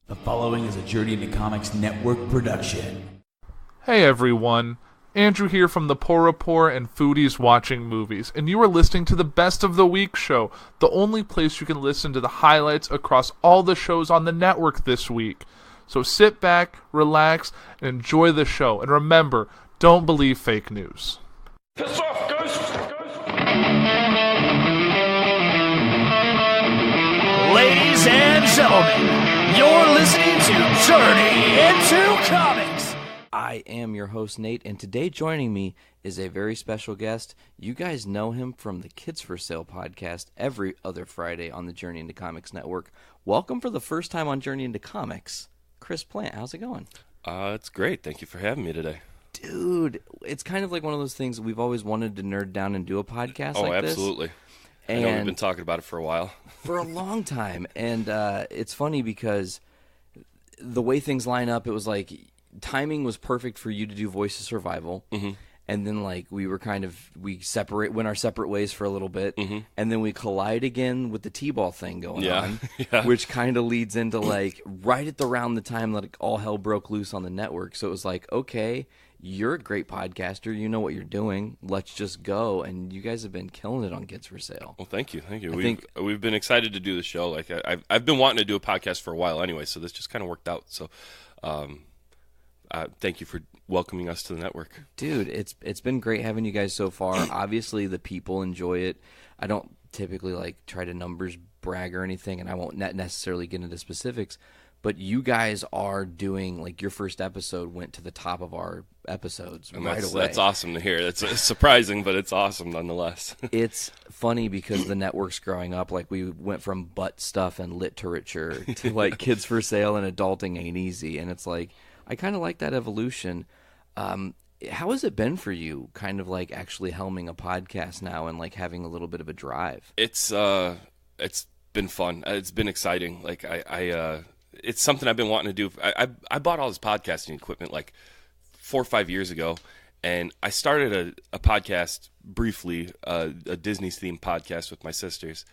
The following is a Journey into Comics Network production. Hey everyone, Andrew here from the Poor Rapport and Foodies Watching Movies, and you are listening to the Best of the Week show, the only place you can listen to the highlights across all the shows on the network this week. So sit back, relax, and enjoy the show, and remember, don't believe fake news. Piss off, Ghost! Ladies and gentlemen, you're listening to Journey into Comics. I am your host, Nate, and today joining me is a very special guest. You guys know him from the Kids for Sale podcast every other Friday on the Journey into Comics network. Welcome for the first time on Journey into Comics, Chris Plant. How's it going? It's great. Thank you for having me today. Dude, it's kind of like one of those things we've always wanted to nerd down and do a podcast like this. Oh, absolutely. And I know we've been talking about it for a while. For a long time. And it's funny because the way things line up, it was like timing was perfect for you to do Voice of Survival. Mm-hmm. And then like we went our separate ways for a little bit. Mm-hmm. And then we collide again with the T-ball thing going on. Yeah. Which kind of leads into like right at around the time that all hell broke loose on the network. So it was like, okay, you're a great podcaster. You know what you're doing. Let's just go. And you guys have been killing it on Kids for Sale. Well, thank you. We've been excited to do the show. Like I've been wanting to do a podcast for a while anyway, so this just kind of worked out. So thank you for welcoming us to the network. Dude, it's been great having you guys so far. Obviously, the people enjoy it. I don't typically like try to numbers brag or anything, and I won't necessarily get into specifics. But you guys are doing, like, your first episode went to the top of our episodes right away. That's awesome to hear. It's surprising, but it's awesome nonetheless. It's funny because the network's growing up. Like, we went from butt stuff and literature to, like, Kids for Sale and Adulting Ain't Easy. And it's like, I kind of like that evolution. How has it been for you, kind of, like, actually helming a podcast now and, like, having a little bit of a drive? It's been fun. It's been exciting. Like, it's something I've been wanting to do. I bought all this podcasting equipment like 4 or 5 years ago, and I started a podcast briefly, a Disney's themed podcast with my sisters,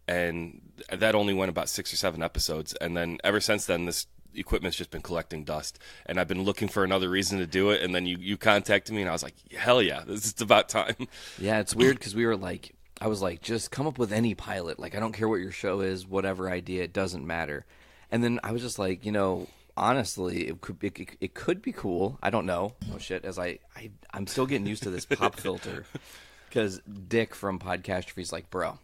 and that only went about 6 or 7 episodes. And then ever since then, this equipment's just been collecting dust, and I've been looking for another reason to do it. And then you contacted me, and I was like, hell yeah, this is about time. Yeah, it's weird because I was like, just come up with any pilot. Like, I don't care what your show is, whatever idea, it doesn't matter. And then I was just like, honestly, it could be cool. I don't know. Oh shit! As I'm still getting used to this pop filter, because Dick from Podcastrophe's like, bro,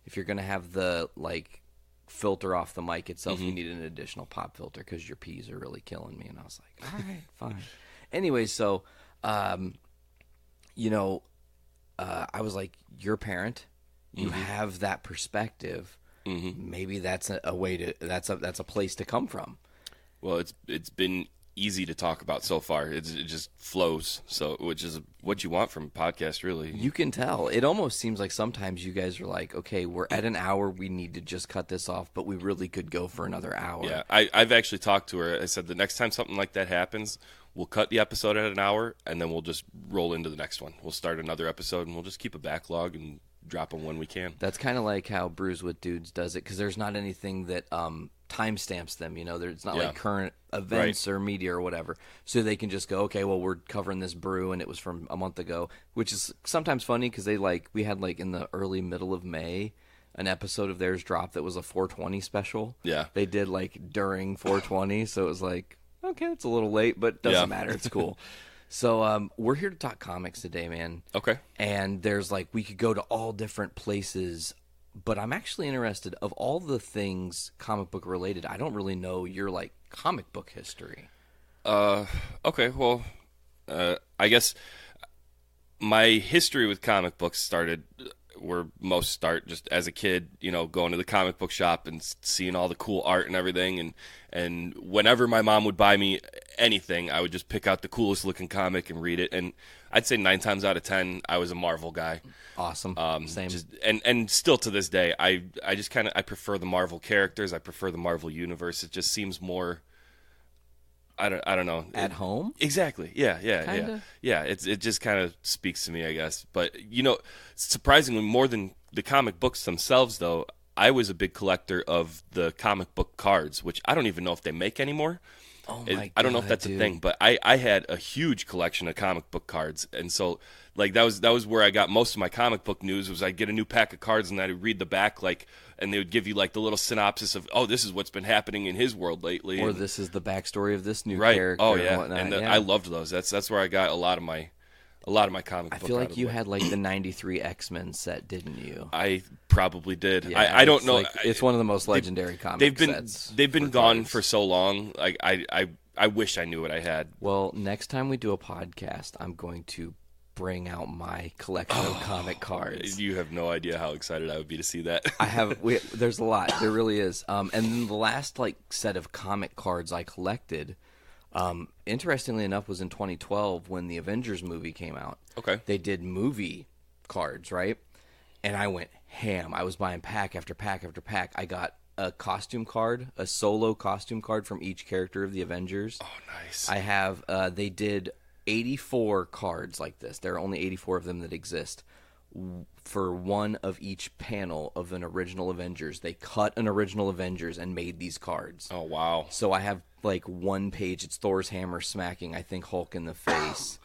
if you're gonna have the like filter off the mic itself, you need an additional pop filter because your peas are really killing me. And I was like, all right, fine. Anyway, so, I was like, you're a parent, you have that perspective. Mm-hmm. Maybe that's a way to that's a place to come from. Well, it's been easy to talk about so far. It just flows. So, which is what you want from a podcast, really. You can tell. It almost seems like sometimes you guys are like, okay, we're at an hour. We need to just cut this off, but we really could go for another hour. Yeah, I've actually talked to her. I said the next time something like that happens, we'll cut the episode at an hour, and then we'll just roll into the next one. We'll start another episode, and we'll just keep a backlog and drop them when we can. That's kind of like how Brews with Dudes does it, because there's not anything that timestamps them. It's not like current events or media or whatever. So they can just go, okay, well, we're covering this brew, and it was from a month ago, which is sometimes funny because we had like in the early middle of May an episode of theirs drop that was a 420 special. Yeah. They did like during 420, so it was like, okay, it's a little late, but it doesn't matter. It's cool. So we're here to talk comics today, man. Okay. And there's like, we could go to all different places, but I'm actually interested, of all the things comic book related, I don't really know your like comic book history. Okay, well, I guess my history with comic books started where most start, just as a kid, going to the comic book shop and seeing all the cool art and everything. And whenever my mom would buy me anything, I would just pick out the coolest looking comic and read it. And I'd say 9 times out of 10, I was a Marvel guy. Awesome. Same. And still to this day, I just I prefer the Marvel characters. I prefer the Marvel universe. It just seems more, I don't know. At home? Exactly. Yeah. Yeah. It just kind of speaks to me, I guess. But surprisingly, more than the comic books themselves, though, I was a big collector of the comic book cards, which I don't even know if they make anymore. Oh my God, I don't know if that's dude. a thing, but I had a huge collection of comic book cards, and so like that was where I got most of my comic book news. Was I'd get a new pack of cards and I'd read the back, like, and they would give you like the little synopsis of, oh, this is what's been happening in his world lately, Or and, this is the backstory of this new right? character. Oh and yeah, whatnot. and Yeah. I loved those. That's where I got a lot of my comic book. I feel out like of you the way. had like the '93 X-Men set, didn't you? I probably did. Yeah, I don't it's know. like- it's one of the most legendary comic sets. They've been for gone cards. for so long. Like I wish I knew what I had. Well, next time we do a podcast, I'm going to bring out my collection of comic cards. You have no idea how excited I would be to see that. I have. There's a lot. There really is. And then the last like set of comic cards I collected, interestingly enough, was in 2012 when the Avengers movie came out. Okay. They did movie cards, right? And I went ham. I was buying pack after pack after pack. I got a costume card, a solo costume card from each character of the Avengers. Oh, nice. I have. They did 84 cards like this. There are only 84 of them that exist. For one of each panel of an original Avengers, they cut an original Avengers and made these cards. Oh wow. So I have like one page. It's Thor's hammer smacking, I think, Hulk in the face,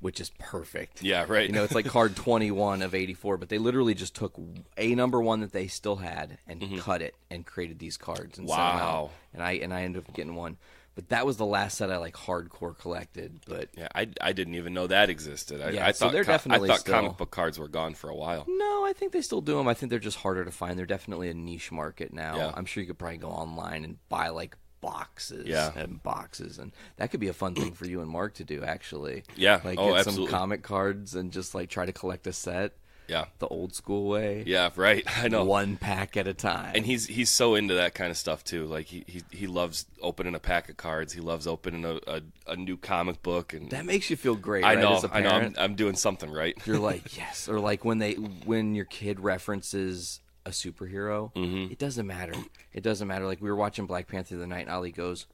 which is perfect. Yeah, right. You know, it's like card 21 of 84, but they literally just took a number one that they still had and cut it and created these cards and sent them out. Wow. And I ended up getting one. But that was the last set I like hardcore collected. But Yeah, I didn't even know that existed. Yeah, I so thought they're definitely I thought still- comic book cards were gone for a while. no, I think they still do them. I think they're just harder to find. They're definitely a niche market now. Yeah. I'm sure you could probably go online and buy like boxes Yeah. and boxes, and that could be a fun thing for you and Mark to do actually. Yeah. Like Oh, get absolutely. some comic cards and just like try to collect a set Yeah. the old school way. Yeah, right. I know. One pack at a time. And he's so into that kind of stuff too. Like he loves opening a pack of cards. He loves opening a new comic book, and that makes you feel great. I right, know as a I know parent? I'm doing something right. You're like, yes. Or like when your kid references a superhero, Mm-hmm. it doesn't matter. It doesn't matter. Like we were watching Black Panther the other night, and Ali goes,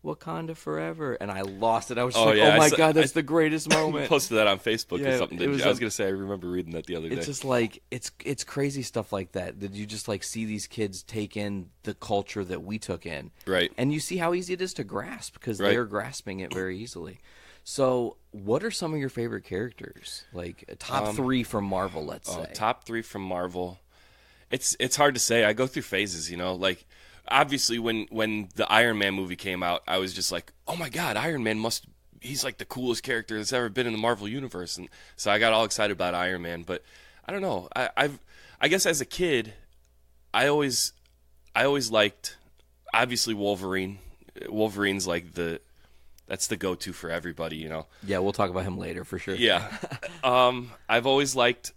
Wakanda forever. And I lost it. I was just Oh, like, yeah, oh my I saw- God, that's I- the greatest You moment. posted that on Facebook Yeah, or something. it Didn't was you? I was a- gonna say I remember reading that the other day. It's just like it's crazy stuff like that you just like see these kids take in the culture that we took in, Right. And you see how easy it is to grasp because Right. they're grasping it very easily. So, what are some of your favorite characters? Like top three from Marvel, let's say. Top 3 from Marvel. It's hard to say. I go through phases, you know. Like obviously when the Iron Man movie came out, I was just like, oh my God, Iron Man he's like the coolest character that's ever been in the Marvel universe, and so I got all excited about Iron Man. But I don't know. I guess as a kid, I always liked obviously Wolverine. Wolverine's like that's the go-to for everybody, you know. Yeah, we'll talk about him later for sure. Yeah. I've always liked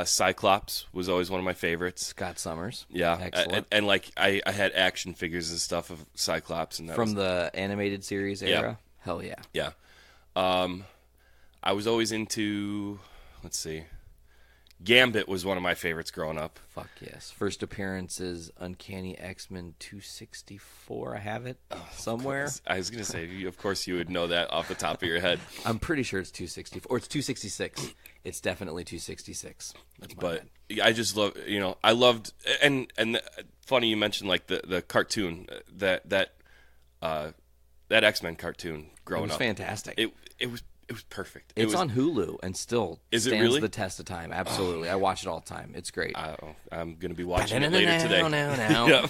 Cyclops. Was always one of my favorites. Scott Summers. Yeah, Excellent. and like I had action figures and stuff of Cyclops, and that From was, the animated series era. Hell yeah. yeah. I was always into, let's see, Gambit was one of my favorites growing up. Fuck yes. First appearance is Uncanny X-Men 264. I have it somewhere. I was gonna say, of course, you would know that off the top of your head, I'm pretty sure it's 264 or it's 266. It's definitely 266. That's my but bad. I just love, you know, I loved, and funny you mentioned like the cartoon that X-Men cartoon It growing was up. Fantastic. It was perfect. It It's was, on Hulu and still Is it stands really? the test of time. Absolutely. I watch it all the time. It's great. I'm going to be watching it later today. No,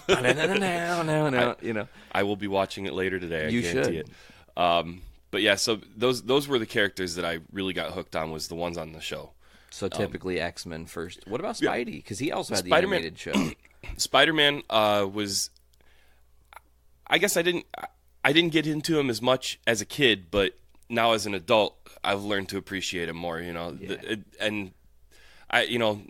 you know. I will be watching it later today. I You guarantee should. it. But yeah, so those were the characters that I really got hooked on. Was the ones on the show. So typically X-Men first. What about Spidey? Because he also had the Spider-Man- animated show. Spider-Man was. I guess I didn't get into him as much as a kid, but now as an adult, I've learned to appreciate him more. You know, and I, you know,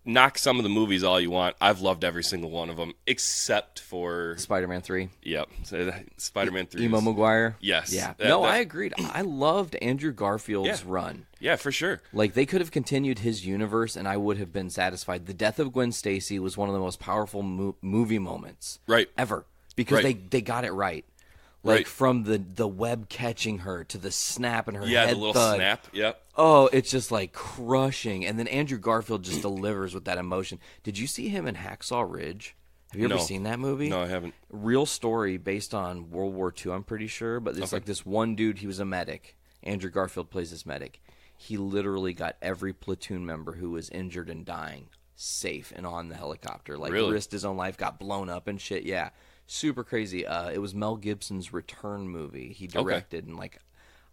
knock some of the movies all you want. I've loved every single one of them except for Spider-Man 3. Yep, so Spider-Man 3. Emo Maguire. Yes. Yeah. That- No, that- I agreed. I loved Andrew Garfield's Yeah. run. Yeah, for sure. Like, they could have continued his universe, and I would have been satisfied. The death of Gwen Stacy was one of the most powerful movie moments Right. ever because Right. they got it right. Like Right. from the web catching her to the snap in her Yeah, head the little thud. snap. Yep. Oh, it's just like crushing. And then Andrew Garfield just delivers with that emotion. Did you see him in Hacksaw Ridge? Have you ever No. seen that movie? No, I haven't. Real story based on World War II, I'm pretty sure. But there's like this one dude, he was a medic. Andrew Garfield plays this medic. He literally got every platoon member who was injured and dying safe and on the helicopter. Like Really? risked his own life, got blown up and shit. Yeah. Super crazy. It was Mel Gibson's return movie. He directed and like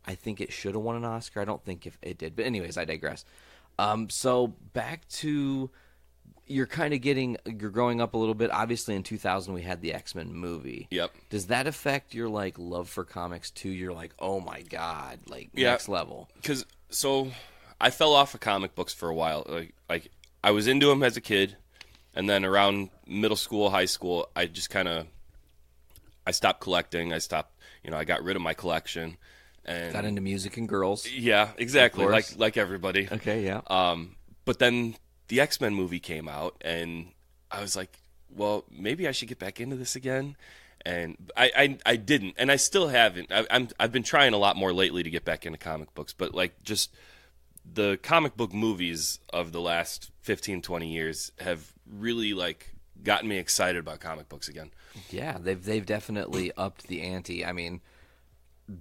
I think it should have won an Oscar. I don't think if it did. But anyways, I digress. So back to you're growing up a little bit. Obviously in 2000 we had the X-Men movie. Yep. Does that affect your like love for comics too? You're like, "Oh my god, like Yeah. next level." So I fell off of comic books for a while. Like I was into them as a kid, and then around middle school, high school, I just I stopped collecting. I got rid of my collection, and Got into music and girls. yeah, exactly, Of course. like everybody. Okay, yeah. But then the X-Men movie came out, and I was like, well, maybe I should get back into this again. And I didn't, and I still haven't. I've been trying a lot more lately to get back into comic books, but like just the comic book movies of the last 15, 20 years have really like gotten me excited about comic books again. Yeah, they've definitely upped the ante. I mean,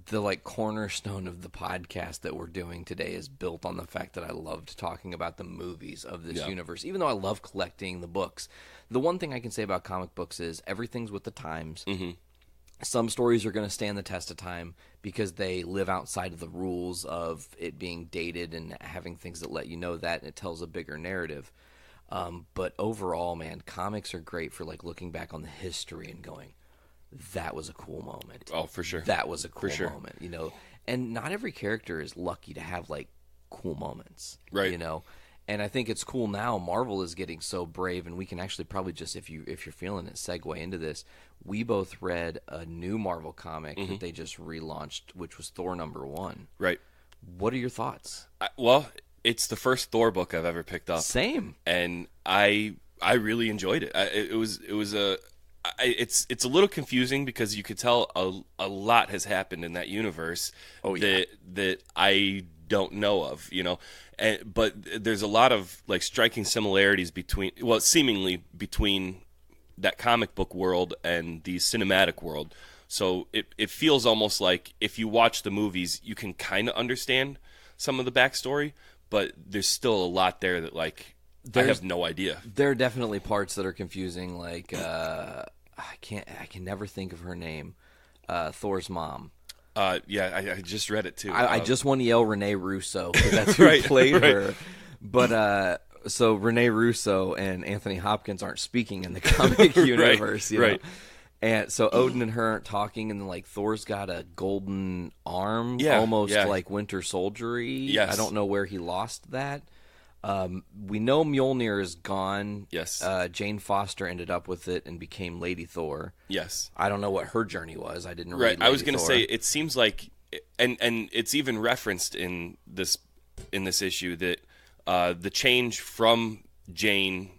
the like cornerstone of the podcast that we're doing today is built on the fact that I loved talking about the movies of this universe. Even though I love collecting the books, the one thing I can say about comic books is everything's with the times. Mm-hmm. Some stories are going to stand the test of time because they live outside of the rules of it being dated and having things that let you know that, and it tells a bigger narrative. But overall, man, comics are great for like looking back on the history and going, that was a cool moment. Oh, for sure. That was a cool sure. moment, you know. And not every character is lucky to have like cool moments, Right. You know. And I think it's cool now. Marvel is getting so brave, and we can actually probably just, if you're feeling it, segue into this. We both read a new Marvel comic that they just relaunched, which was Thor #1. Right. What are your thoughts? Well, it's the first Thor book I've ever picked up. Same. And I really enjoyed it. It's a little confusing because you could tell a lot has happened in that universe that I don't know of, you know. But there's a lot of like striking similarities seemingly between that comic book world and the cinematic world. So it feels almost like if you watch the movies, you can kind of understand some of the backstory, but there's still a lot there that like I have no idea. There are definitely parts that are confusing. Like I can never think of her name. Thor's mom. I just read it too. I just want to yell Renee Russo because that's who Right, played right. her. But so Renee Russo and Anthony Hopkins aren't speaking in the comic universe, you know? right. And so Odin and her aren't talking, and then like Thor's got a golden arm, Yeah, almost yeah. like Winter Soldier-y. Yes. I don't know where he lost that. We know Mjolnir is gone. Yes. Jane Foster ended up with it and became Lady Thor. Yes. I don't know what her journey was. I didn't read Right. I was Lady going to Thor. say it seems like and it's even referenced in this issue that the change from Jane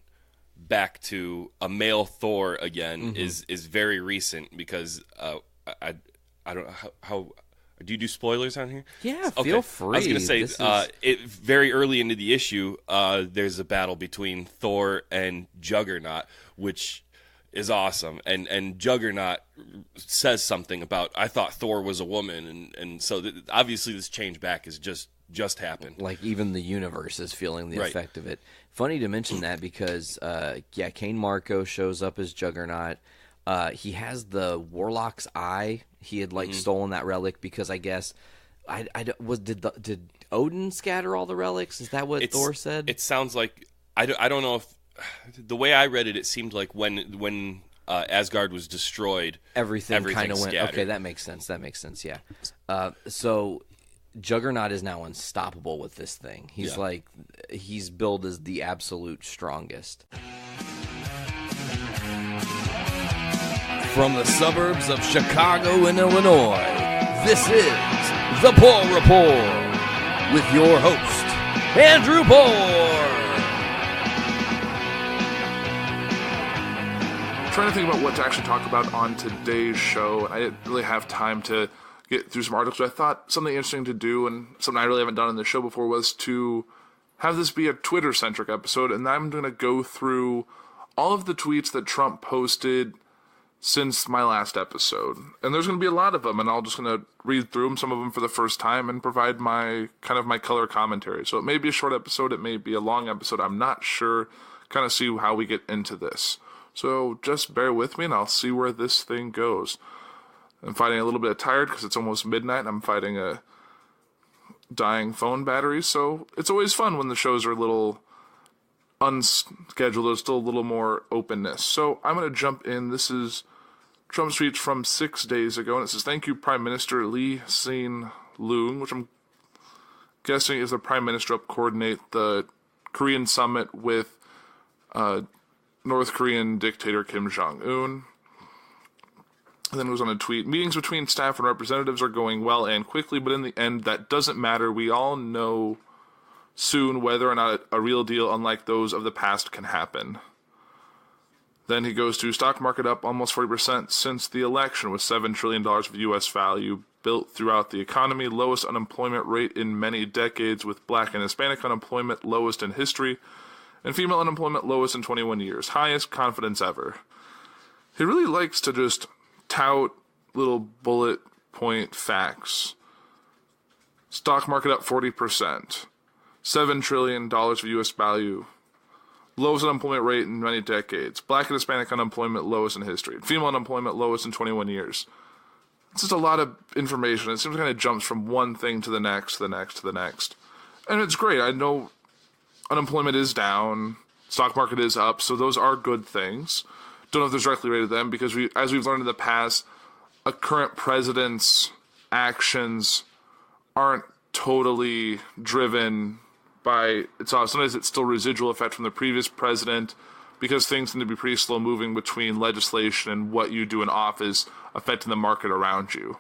back to a male Thor again is very recent because I don't know how do you do spoilers on here? Yeah, Okay. feel free. I was going to say, This is- it very early into the issue, there's a battle between Thor and Juggernaut, which is awesome. And Juggernaut says something about, I thought Thor was a woman, and so obviously this change back has just happened. Like even the universe is feeling the Right. effect of it. Funny to mention that because Kane Marco shows up as Juggernaut. He has the Warlock's eye. He had like stolen that relic because I guess did Odin scatter all the relics? Is that what Thor said? It sounds like I don't know if the way I read it, it seemed like when Asgard was destroyed, everything kind of went. scattered. Okay, that makes sense. Yeah. So Juggernaut is now unstoppable with this thing. He's like he's billed as the absolute strongest. From the suburbs of Chicago and Illinois, this is the Paul Report with your host, Andrew Poor. trying to think about what to actually talk about on today's show. I didn't really have time to get through some articles, but I thought something interesting to do, and something I really haven't done on the show before, was to have this be a Twitter-centric episode, and I'm going to go through all of the tweets that Trump posted since my last episode. And there's going to be a lot of them, and I'm just going to read through them, some of them for the first time, and provide my color commentary. So it may be a short episode, it may be a long episode, I'm not sure. Kind of see how we get into this. So just bear with me, and I'll see where this thing goes. I'm fighting a little bit tired because it's almost midnight, and I'm fighting a dying phone battery, so it's always fun when the shows are a little unscheduled. There's still a little more openness. So I'm going to jump in. This is Trump's tweet from 6 days ago, and it says, "Thank you, Prime Minister Lee Hsien-loong," which I'm guessing is the Prime Minister up coordinate the Korean summit with North Korean dictator Kim Jong-un. And then it was on a tweet, "Meetings between staff and representatives are going well and quickly, but in the end, that doesn't matter. We all know soon whether or not a real deal, unlike those of the past, can happen." Then he goes to stock market up almost 40% since the election, with $7 trillion of U.S. value built throughout the economy, lowest unemployment rate in many decades, with black and Hispanic unemployment lowest in history, and female unemployment lowest in 21 years. Highest confidence ever. He really likes to just tout little bullet point facts. Stock market up 40%. $7 trillion of U.S. value. Lowest unemployment rate in many decades. Black and Hispanic unemployment lowest in history. Female unemployment lowest in 21 years. It's just a lot of information. It seems kind of jumps from one thing to the next, to the next, to the next. And it's great. I know unemployment is down. Stock market is up. So those are good things. Don't know if there's directly related to them, because as we've learned in the past, a current president's actions aren't totally driven by, sometimes it's still residual effect from the previous president, because things tend to be pretty slow moving between legislation and what you do in office affecting the market around you.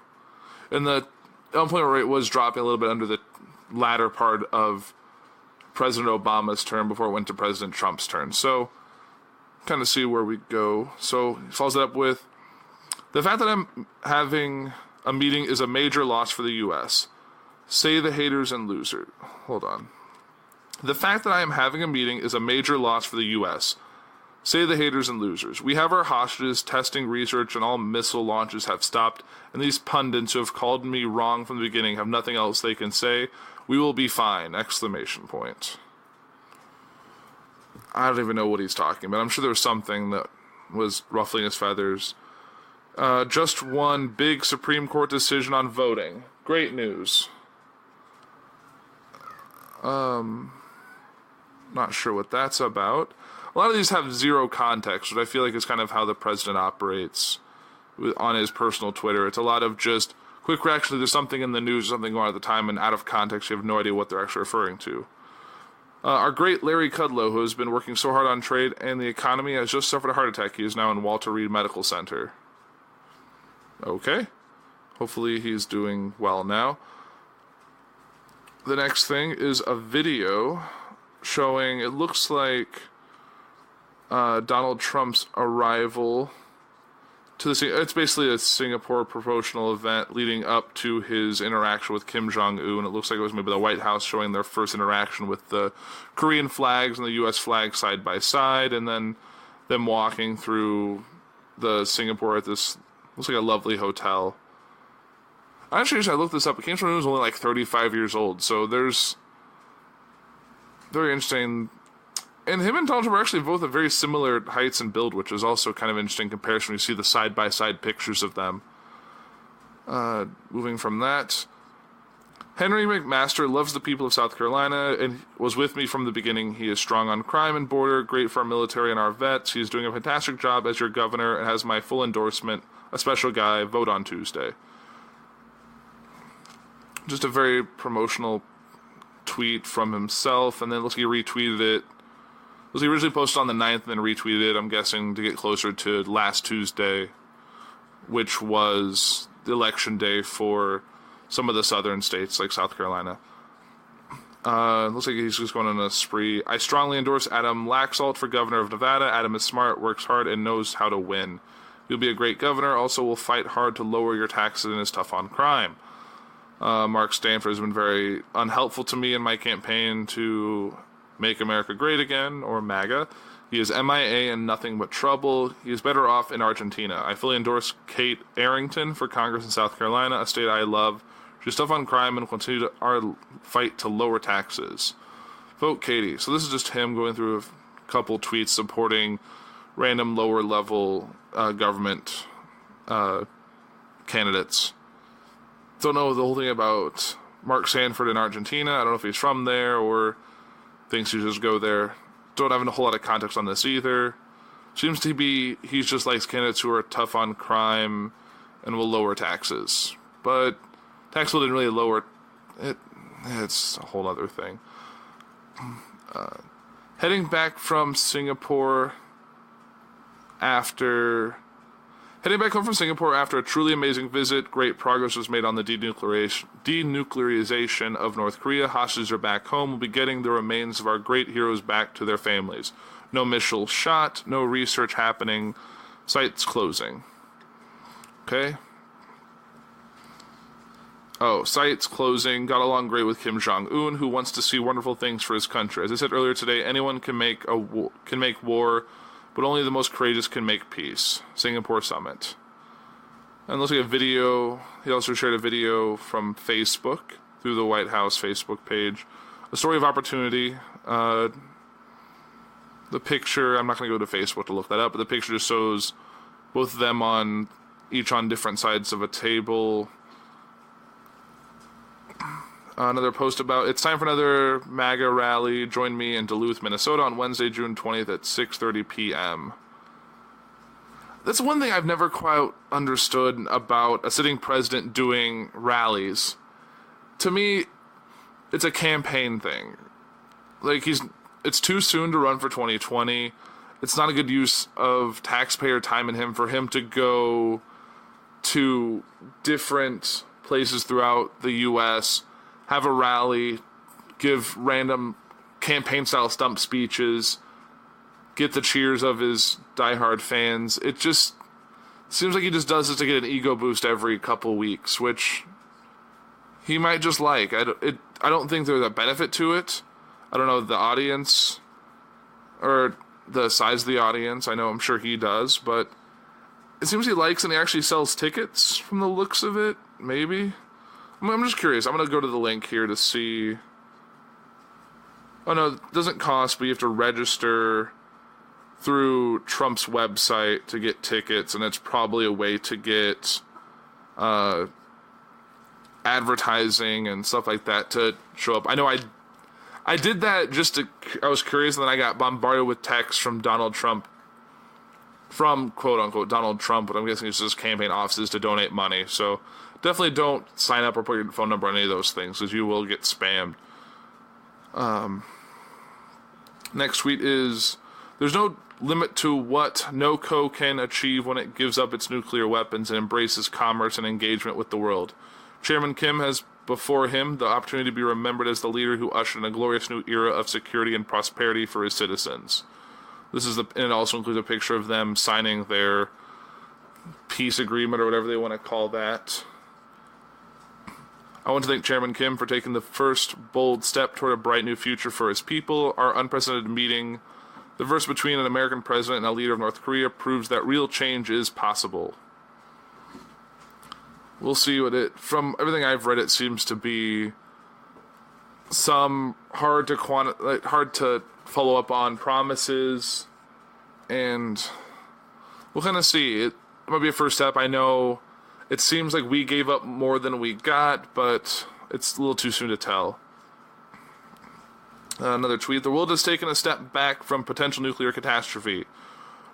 And the unemployment rate was dropping a little bit under the latter part of President Obama's term before it went to President Trump's turn. So kind of see where we go. So he follows it up with, "The fact that I'm having a meeting is a major loss for the U.S. Say the haters and losers." Hold on. "The fact that I am having a meeting is a major loss for the U.S. Say the haters and losers. We have our hostages, testing, research, and all missile launches have stopped, and these pundits who have called me wrong from the beginning have nothing else they can say. We will be fine!" Exclamation point. I don't even know what he's talking about. I'm sure there was something that was ruffling his feathers. "Just one big Supreme Court decision on voting. Great news." Not sure what that's about. A lot of these have zero context, which I feel like is kind of how the president operates on his personal Twitter. It's a lot of just quick reaction to there's something in the news, something going on at the time, and out of context you have no idea what they're actually referring to. "Our great Larry Kudlow, who has been working so hard on trade and the economy, has just suffered a heart attack. He is now in Walter Reed Medical Center." Okay. Hopefully he's doing well now. The next thing is a video showing, it looks like Donald Trump's arrival to the. It's basically a Singapore promotional event leading up to his interaction with Kim Jong-un. It looks like it was maybe the White House showing their first interaction with the Korean flags and the U.S. flag side by side, and then them walking through the Singapore at this, looks like a lovely hotel. Actually, I looked this up. Kim Jong-un was only like 35 years old, so there's very interesting. And him and Donald Trump are actually both at very similar heights and build, which is also kind of interesting comparison when you see the side-by-side pictures of them. Moving from that, Henry McMaster loves the people of South Carolina and was with me from the beginning. He is strong on crime and border, great for our military and our vets. He's doing a fantastic job as your governor and has my full endorsement. A special guy. Vote on Tuesday. Just a very promotional tweet from himself, and then looks like he retweeted it. Was he originally posted on the 9th and then retweeted it, I'm guessing, to get closer to last Tuesday, which was the election day for some of the southern states like South Carolina. Looks like he's just going on a spree. I strongly endorse Adam Laxalt for governor of Nevada. Adam is smart, works hard, and knows how to win. He'll be a great governor. Also will fight hard to lower your taxes and is tough on crime. Mark Stanford has been very unhelpful to me in my campaign to make America great again, or MAGA. He is MIA and nothing but trouble. He is better off in Argentina. I fully endorse Kate Arrington for Congress in South Carolina, a state I love. She's tough on crime and will continue our fight to lower taxes. Vote Katie. So this is just him going through a couple tweets supporting random lower-level government candidates. Don't know the whole thing about Mark Sanford in Argentina. I don't know if he's from there or thinks you just go there. Don't have a whole lot of context on this either. Seems to be he's just likes candidates who are tough on crime and will lower taxes. But tax bill didn't really lower it. It's a whole other thing. Heading back from Singapore after a truly amazing visit, great progress was made on the denuclearization of North Korea. Hostages are back home. We'll be getting the remains of our great heroes back to their families. No missile shot, no research happening, sites closing. Okay. Oh, sites closing. Got along great with Kim Jong-un, who wants to see wonderful things for his country. As I said earlier today, anyone can make war, but only the most courageous can make peace. Singapore summit. And looks like a video. He also shared a video from Facebook through the White House Facebook page. A story of opportunity. The picture, I'm not going to go to Facebook to look that up, but the picture just shows both of them each on different sides of a table. Another post about, it's time for another MAGA rally. Join me in Duluth, Minnesota on Wednesday, June 20th at 6:30 p.m. That's one thing I've never quite understood about a sitting president doing rallies. To me, it's a campaign thing. Like, it's too soon to run for 2020. It's not a good use of taxpayer time for him to go to different places throughout the U.S., have a rally, give random campaign-style stump speeches, get the cheers of his diehard fans. It just seems like he just does this to get an ego boost every couple weeks, which he might just like. I don't think there's a benefit to it. I don't know the audience or the size of the audience. I'm sure he does, but it seems he likes and he actually sells tickets from the looks of it, maybe. I'm just curious. I'm going to go to the link here to see. Oh, no, it doesn't cost, but you have to register through Trump's website to get tickets, and it's probably a way to get advertising and stuff like that to show up. I know I did that I was curious, and then I got bombarded with texts from Donald Trump, from quote-unquote Donald Trump, but I'm guessing it's just campaign offices to donate money, so definitely don't sign up or put your phone number on any of those things, because you will get spammed. Next tweet is, there's no limit to what NOCO can achieve when it gives up its nuclear weapons and embraces commerce and engagement with the world. Chairman Kim has before him the opportunity to be remembered as the leader who ushered in a glorious new era of security and prosperity for his citizens. And it also includes a picture of them signing their peace agreement or whatever they want to call that. I want to thank Chairman Kim for taking the first bold step toward a bright new future for his people. Our unprecedented meeting, the verse between an American president and a leader of North Korea, proves that real change is possible. We'll see from everything I've read, it seems to be some hard to follow up on promises, and we'll kind of see. It might be a first step. I know it seems like we gave up more than we got, but it's a little too soon to tell. Another tweet. The world has taken a step back from potential nuclear catastrophe.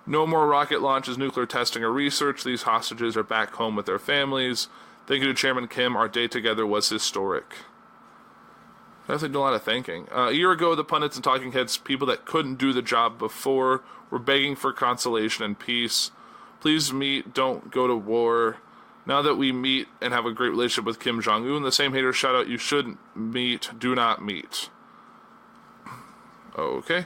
No more rocket launches, nuclear testing, or research. These hostages are back home with their families. Thank you to Chairman Kim. Our day together was historic. I definitely do a lot of thinking. A year ago, the pundits and talking heads, people that couldn't do the job before, were begging for consolation and peace. Please meet, don't go to war. Now that we meet and have a great relationship with Kim Jong-un, the same haters shout out, you shouldn't meet, do not meet. Okay.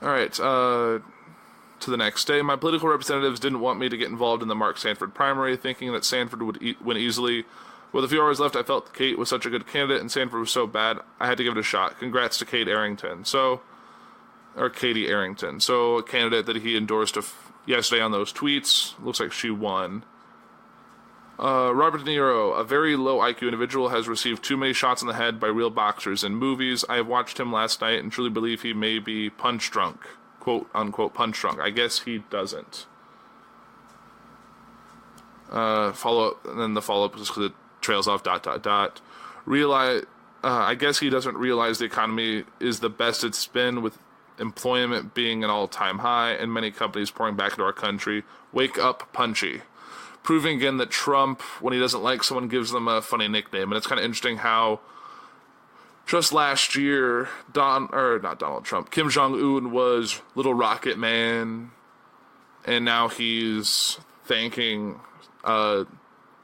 All right. To the next day, my political representatives didn't want me to get involved in the Mark Sanford primary, thinking that Sanford would win easily. With a few hours left, I felt Kate was such a good candidate and Sanford was so bad, I had to give it a shot. Congrats to Katie Arrington. So, a candidate that he endorsed yesterday on those tweets. Looks like she won. Robert De Niro, a very low IQ individual, has received too many shots in the head by real boxers in movies. I have watched him last night and truly believe he may be punch drunk. Quote unquote punch drunk. I guess he doesn't. Follow-up, and then the follow-up is because it trails off ... I guess he doesn't realize the economy is the best it's been, with employment being an all-time high and many companies pouring back into our country. Wake up, Punchy. Proving again that Trump, when he doesn't like someone, gives them a funny nickname. And it's kind of interesting how just last year, not Donald Trump, Kim Jong-un was Little Rocket Man, and now he's thanking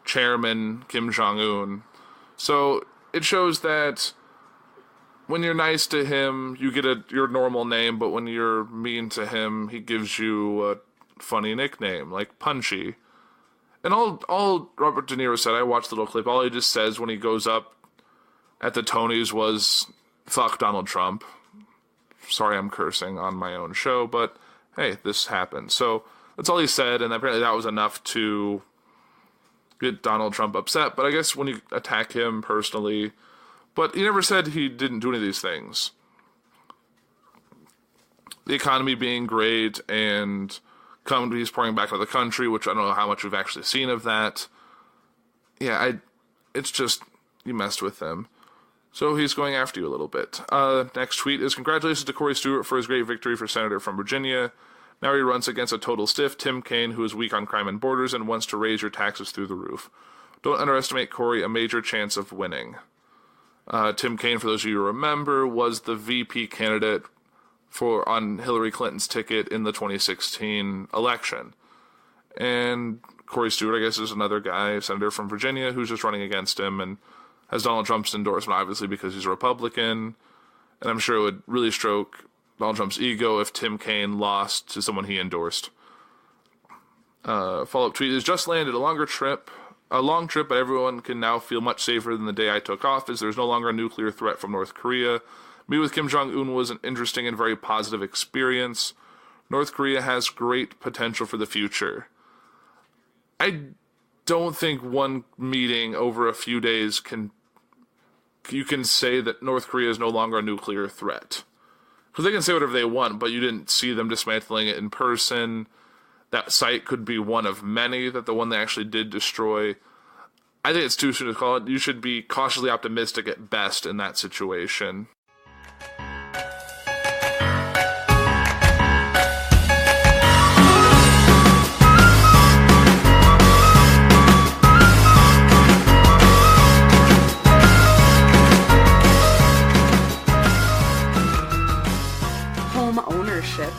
Chairman Kim Jong-un. So it shows that when you're nice to him, you get your normal name, but when you're mean to him, he gives you a funny nickname, like Punchy. And all Robert De Niro said, I watched the little clip, all he just says when he goes up at the Tonys was, fuck Donald Trump. Sorry I'm cursing on my own show, but hey, this happened. So that's all he said, and apparently that was enough to get Donald Trump upset. But I guess when you attack him personally, but he never said he didn't do any of these things. The economy being great and companies pouring back into the country, which I don't know how much we've actually seen of that. Yeah, it's just, you messed with them. So he's going after you a little bit. Next tweet is, congratulations to Corey Stewart for his great victory for Senator from Virginia. Now he runs against a total stiff, Tim Kaine, who is weak on crime and borders and wants to raise your taxes through the roof. Don't underestimate Corey, a major chance of winning. Tim Kaine, for those of you who remember, was the VP candidate on Hillary Clinton's ticket in the 2016 election. And Corey Stewart, I guess, is another guy, senator from Virginia, who's just running against him and has Donald Trump's endorsement, obviously, because he's a Republican. And I'm sure it would really stroke Donald Trump's ego if Tim Kaine lost to someone he endorsed. Follow-up tweet is, just landed a long trip, but everyone can now feel much safer than the day I took office. There's no longer a nuclear threat from North Korea. Meeting with Kim Jong-un was an interesting and very positive experience. North Korea has great potential for the future. I don't think one meeting over a few days you can say that North Korea is no longer a nuclear threat. Because they can say whatever they want, but you didn't see them dismantling it in person. That site could be one of many that the one they actually did destroy. I think it's too soon to call it. You should be cautiously optimistic at best in that situation.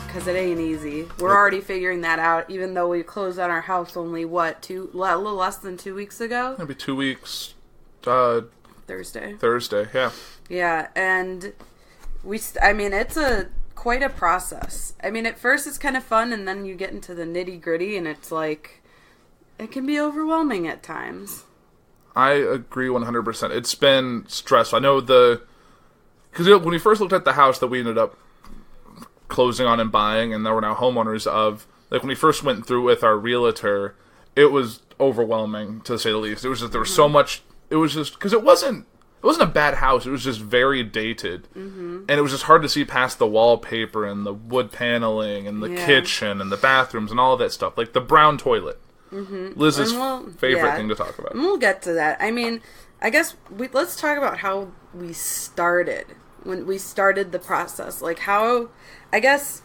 Because it ain't easy. We're already figuring that out, even though we closed on our house only, a little less than 2 weeks ago? Maybe 2 weeks. Thursday, yeah. Yeah, and it's quite a process. I mean, at first it's kind of fun, and then you get into the nitty-gritty, and it's like, it can be overwhelming at times. I agree 100%. It's been stressful. I know because when we first looked at the house that we ended up closing on and buying, and that we're now homeowners of, like when we first went through with our realtor, it was overwhelming, to say the least. It was just, there was so much, it was just, because it wasn't a bad house, it was just very dated, and it was just hard to see past the wallpaper, and the wood paneling, and the kitchen, and the bathrooms, and all of that stuff, like the brown toilet. Liz's favorite thing to talk about. And we'll get to that. I mean, I guess, let's talk about how we started, when we started the process, like how, I guess,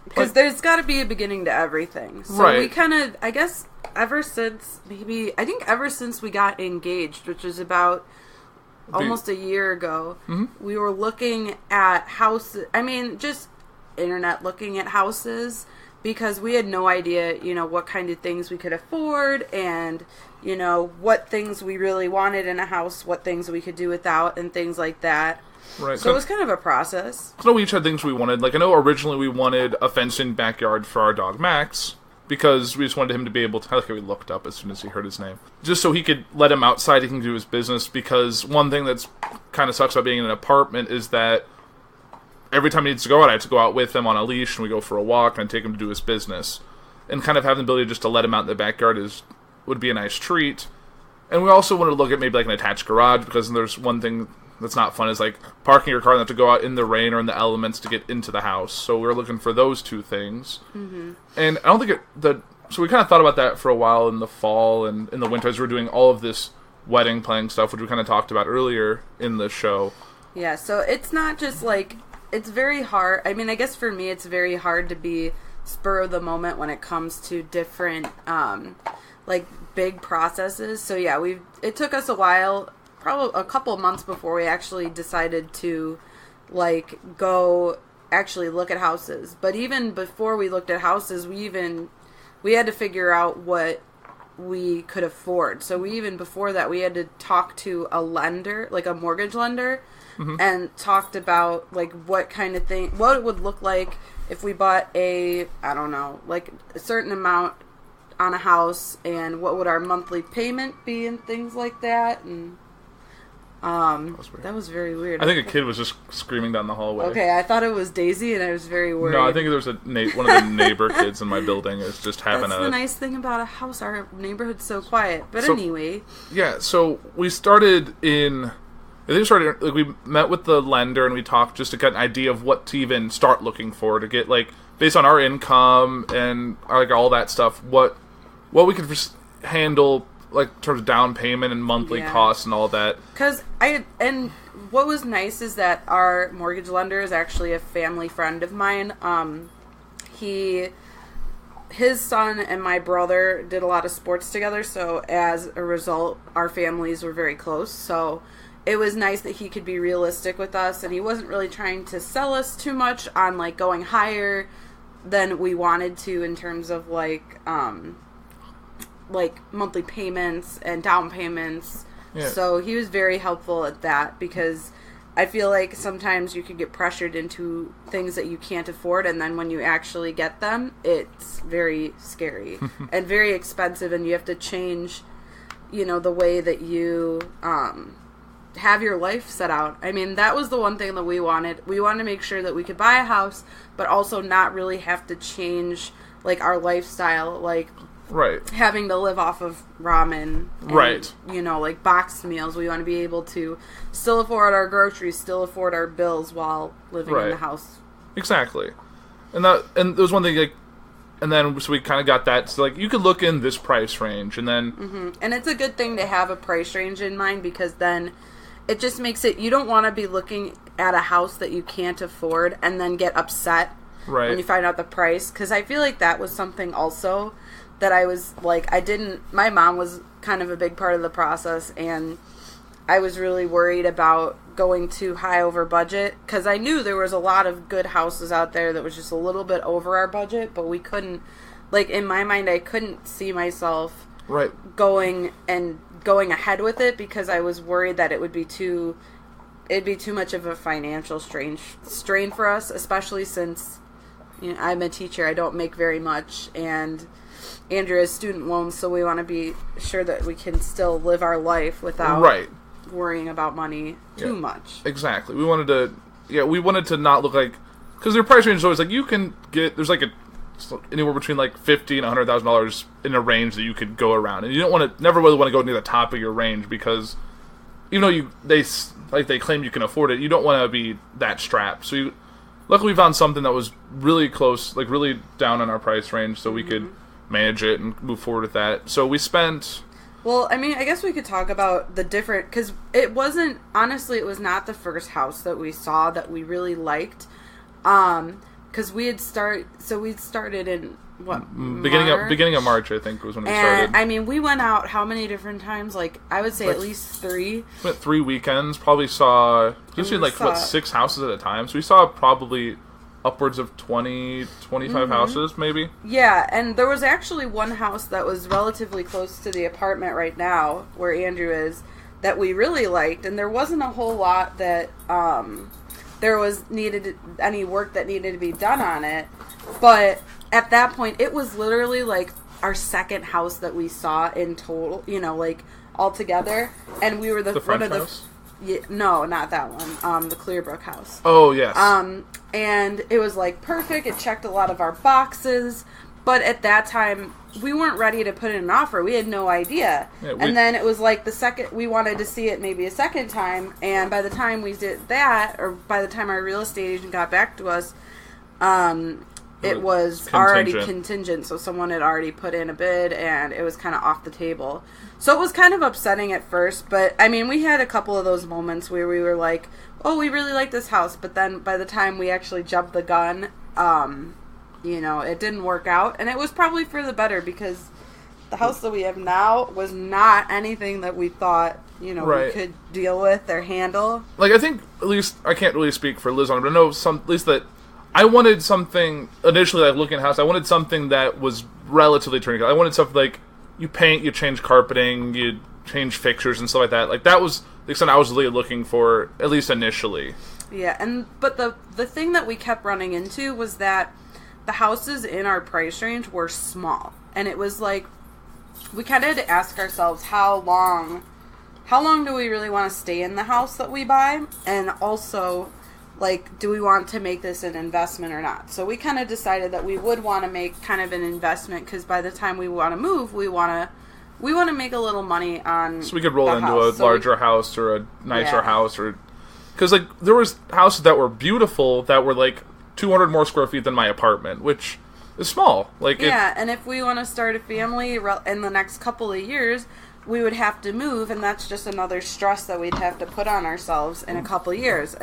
because there's got to be a beginning to everything. So we kind of, I guess, ever since we got engaged, which is about almost a year ago, we were looking at houses, just internet looking at houses, because we had no idea, what kind of things we could afford and, what things we really wanted in a house, what things we could do without, and things like that. Right. So it was kind of a process. I know we each had things we wanted. Like, I know originally we wanted a fenced-in backyard for our dog, Max, because we just wanted him to be able to... I like how he looked up as soon as he heard his name. Just so he could let him outside, he can do his business, because one thing that's kind of sucks about being in an apartment is that every time he needs to go out, I have to go out with him on a leash, and we go for a walk, and I take him to do his business. And kind of having the ability just to let him out in the backyard would be a nice treat. And we also wanted to look at maybe like an attached garage, because there's one thing that's not fun is like parking your car and have to go out in the rain or in the elements to get into the house. So we were looking for those two things. Mm-hmm. And I don't think so we kind of thought about that for a while in the fall and in the winter as we were doing all of this wedding planning stuff, which we kind of talked about earlier in the show. Yeah, so it's not just like, it's very hard. I mean, I guess for me, it's very hard to be spur of the moment when it comes to different, like big processes. So yeah, it took us a while, probably a couple of months before we actually decided to like go actually look at houses. But even before we looked at houses, we had to figure out what we could afford. So before that, we had to talk to a lender, like a mortgage lender, mm-hmm. and talked about like what kind of thing, what it would look like if we bought a certain amount on a house, and what would our monthly payment be and things like that. And that was very weird. I think a kid was just screaming down the hallway. Okay, I thought it was Daisy, and I was very worried. No, I think there was one of the neighbor kids in my building is just having That's the nice thing about a house. Our neighborhood's so quiet. But anyway. Yeah, so we started we met with the lender and we talked just to get an idea of what to even start looking for, to get like, based on our income and like all that stuff, what we could handle, like in terms of down payment and monthly costs and all that. And what was nice is that our mortgage lender is actually a family friend of mine. His son and my brother did a lot of sports together, so as a result, our families were very close. So it was nice that he could be realistic with us, and he wasn't really trying to sell us too much on like going higher than we wanted to in terms of like monthly payments and down payments. Yeah. So he was very helpful at that, because I feel like sometimes you can get pressured into things that you can't afford, and then when you actually get them, it's very scary and very expensive, and you have to change, the way that you have your life set out. I mean, that was the one thing that we wanted. We wanted to make sure that we could buy a house, but also not really have to change like our lifestyle, like right, having to live off of ramen, and, right, like boxed meals. We want to be able to still afford our groceries, still afford our bills while living in the house. Exactly. And there was one thing, like, and then so we kind of got that. So like, you could look in this price range, and then mm-hmm. And it's a good thing to have a price range in mind, because then it just makes it, you don't want to be looking at a house that you can't afford and then get upset when you find out the price. Because I feel like that was something also that I was like, my mom was kind of a big part of the process, and I was really worried about going too high over budget, because I knew there was a lot of good houses out there that was just a little bit over our budget, but we couldn't, like, in my mind, I couldn't see myself going ahead with it, because I was worried that it'd be too much of a financial strain for us, especially since I'm a teacher. I don't make very much, and Andrew has student loans, so we want to be sure that we can still live our life without worrying about money too much. Exactly. We wanted to not look like, because their price range is always like, you can get, there's like anywhere between like $50,000 and $100,000 in a range that you could go around, and you never really want to go near the top of your range, because even though they claim you can afford it, you don't want to be that strapped. So luckily we found something that was really close, like really down in our price range, so we could manage it and move forward with that. So we spent... Well, I mean, I guess we could talk about the different... Because it was not the first house that we saw that we really liked. Because we'd started in, beginning of March, I think, was when we started. I mean, we went out how many different times? Like, I would say at least 3. We went 3 weekends, probably saw... 6 houses at a time. So we saw probably upwards of 20, 25 houses, maybe. Yeah, and there was actually one house that was relatively close to the apartment right now, where Andrew is, that we really liked, and there wasn't a whole lot that there was needed any work that needed to be done on it. But at that point, it was literally like our second house that we saw in total, like all together, and we were The French one of the house? Yeah, no, not that one. The Clearbrook house. Oh, yes. And it was like perfect. It checked a lot of our boxes, but at that time we weren't ready to put in an offer. We had no idea. Yeah, and then it was like we wanted to see it maybe a second time, and by the time we did that, or by the time our real estate agent got back to us, it was already contingent, so someone had already put in a bid, and it was kind of off the table. So it was kind of upsetting at first, but, I mean, we had a couple of those moments where we were like, oh, we really like this house, but then by the time we actually jumped the gun, it didn't work out, and it was probably for the better, because the house that we have now was not anything that we thought, we could deal with or handle. Like, I think, at least, I can't really speak for Liz on it, but I know at least that I wanted something, initially, like, looking at a house, I wanted something that was relatively turnkey. I wanted something like, you paint, you change carpeting, you change fixtures and stuff like that. Like, that was the extent I was really looking for, at least initially. Yeah, but the thing that we kept running into was that the houses in our price range were small. And it was like, we kind of had to ask ourselves, how long do we really want to stay in the house that we buy? And also, like, do we want to make this an investment or not? So we kind of decided that we would want to make kind of an investment, because by the time we want to move, we want to make a little money on. So we could roll into a larger house or a nicer house, or because like there was houses that were beautiful that were like 200 more square feet than my apartment, which is small. Like and if we want to start a family in the next couple of years, we would have to move, and that's just another stress that we'd have to put on ourselves in a couple of years.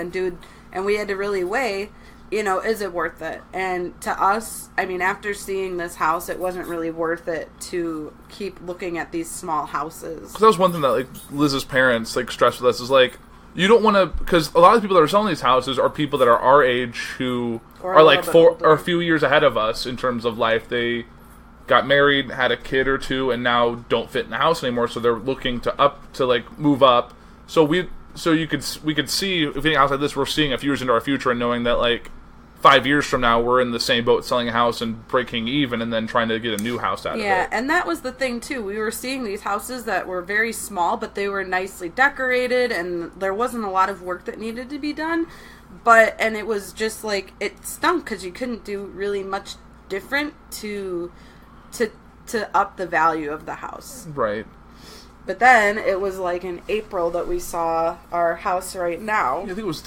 And we had to really weigh, is it worth it? And to us, I mean, after seeing this house, it wasn't really worth it to keep looking at these small houses. Because that was one thing that, like, Liz's parents, like, stressed with us, is, like, you don't want to, because a lot of people that are selling these houses are people that are our age who are, like, a few years ahead of us in terms of life. They got married, had a kid or two, and now don't fit in the house anymore, so they're looking to move up. So we could see, if any house like this, we're seeing a few years into our future and knowing that, like, 5 years from now, we're in the same boat selling a house and breaking even and then trying to get a new house out of it. Yeah, and that was the thing, too. We were seeing these houses that were very small, but they were nicely decorated, and there wasn't a lot of work that needed to be done. And it was just, like, it stunk because you couldn't do really much different to up the value of the house. Right. But then it was like in April that we saw our house right now. I think it was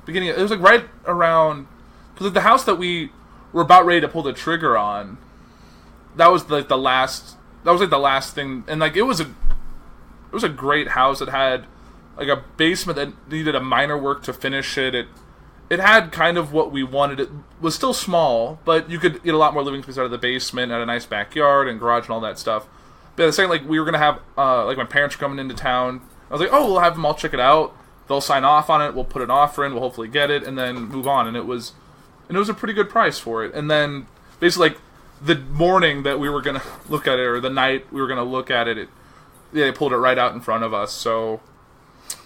beginning. It was like right around, because like the house that we were about ready to pull the trigger on. That was like the last. That was like the last thing, and like it was a great house. It had like a basement that needed a minor work to finish it. It had kind of what we wanted. It was still small, but you could get a lot more living space out of the basement, had a nice backyard and garage and all that stuff. But at the same, like, we were going to have, like, my parents were coming into town. I was like, oh, we'll have them all check it out. They'll sign off on it. We'll put an offer in. We'll hopefully get it and then move on. And it was a pretty good price for it. And then, basically, like, the morning that we were going to look at it, or the night we were going to look at it, they pulled it right out in front of us. So,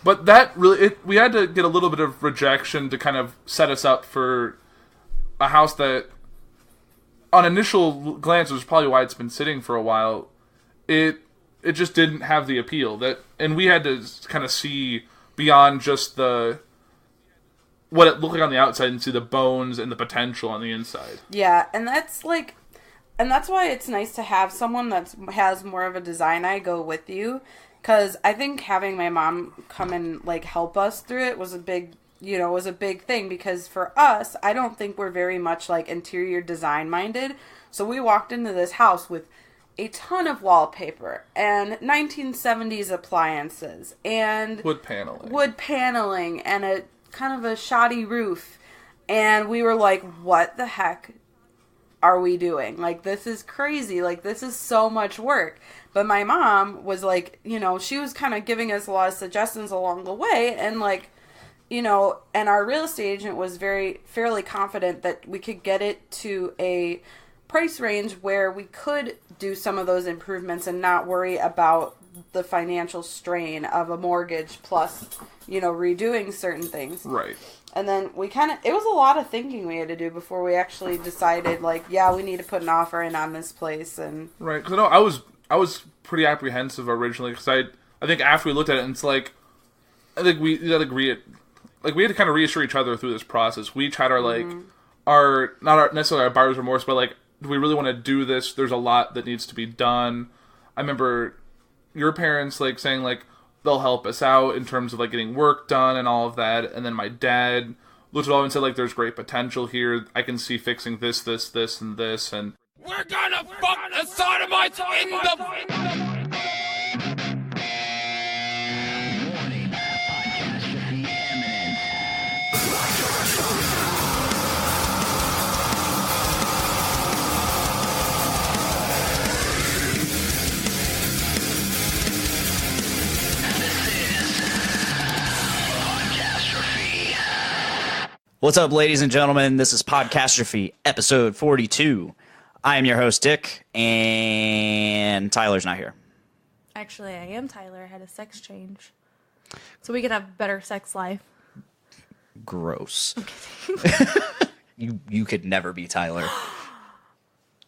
but that really, we had to get a little bit of rejection to kind of set us up for a house that, on initial glance, was probably why it's been sitting for a while. It just didn't have the appeal and we had to kind of see beyond just what it looked like on the outside and see the bones and the potential on the inside. Yeah, and that's why it's nice to have someone that has more of a design eye go with you, because I think having my mom come and like help us through it was a big thing, because for us, I don't think we're very much like interior design minded. So we walked into this house with a ton of wallpaper and 1970s appliances and wood paneling and a kind of a shoddy roof, and we were like, what the heck are we doing? Like, this is crazy. Like, this is so much work. But my mom was like, she was kind of giving us a lot of suggestions along the way, and like, and our real estate agent was fairly confident that we could get it to a price range where we could do some of those improvements and not worry about the financial strain of a mortgage plus, redoing certain things. Right. And then it was a lot of thinking we had to do before we actually decided, we need to put an offer in on this place. And right, because I was pretty apprehensive originally, because I think after we looked at it, and it's I think we had to agree we had to kind of reassure each other through this process. We each had our not necessarily our buyer's remorse, but do we really want to do this? There's a lot that needs to be done. I remember your parents saying they'll help us out in terms of getting work done and all of that, and then my dad looked at all and said there's great potential here. I can see fixing this, and this, and We're gonna fuck the sodomites in the... What's up, ladies and gentlemen? This is Podcastrophe, episode 42. I am your host, Dick, and Tyler's not here. Actually, I am Tyler. I had a sex change. So we could have better sex life. Gross. You could never be Tyler.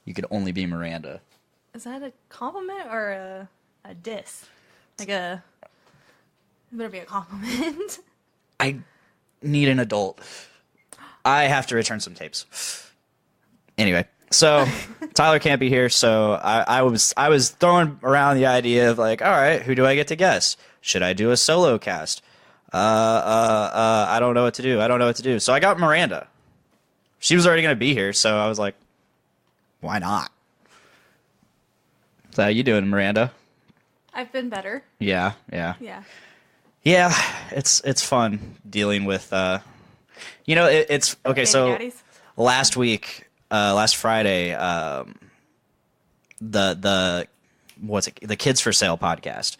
You could only be Miranda. Is that a compliment or a diss? It better be a compliment. I need an adult. I have to return some tapes. Anyway, so Tyler can't be here, so I was throwing around the idea of all right, who do I get to guess? Should I do a solo cast? I don't know what to do. So I got Miranda. She was already gonna be here, so I was like, why not? So how you doing, Miranda? I've been better. Yeah. Yeah. It's fun dealing with. It's okay. Baby So daddies. last week, last Friday, the Kids for Sale podcast.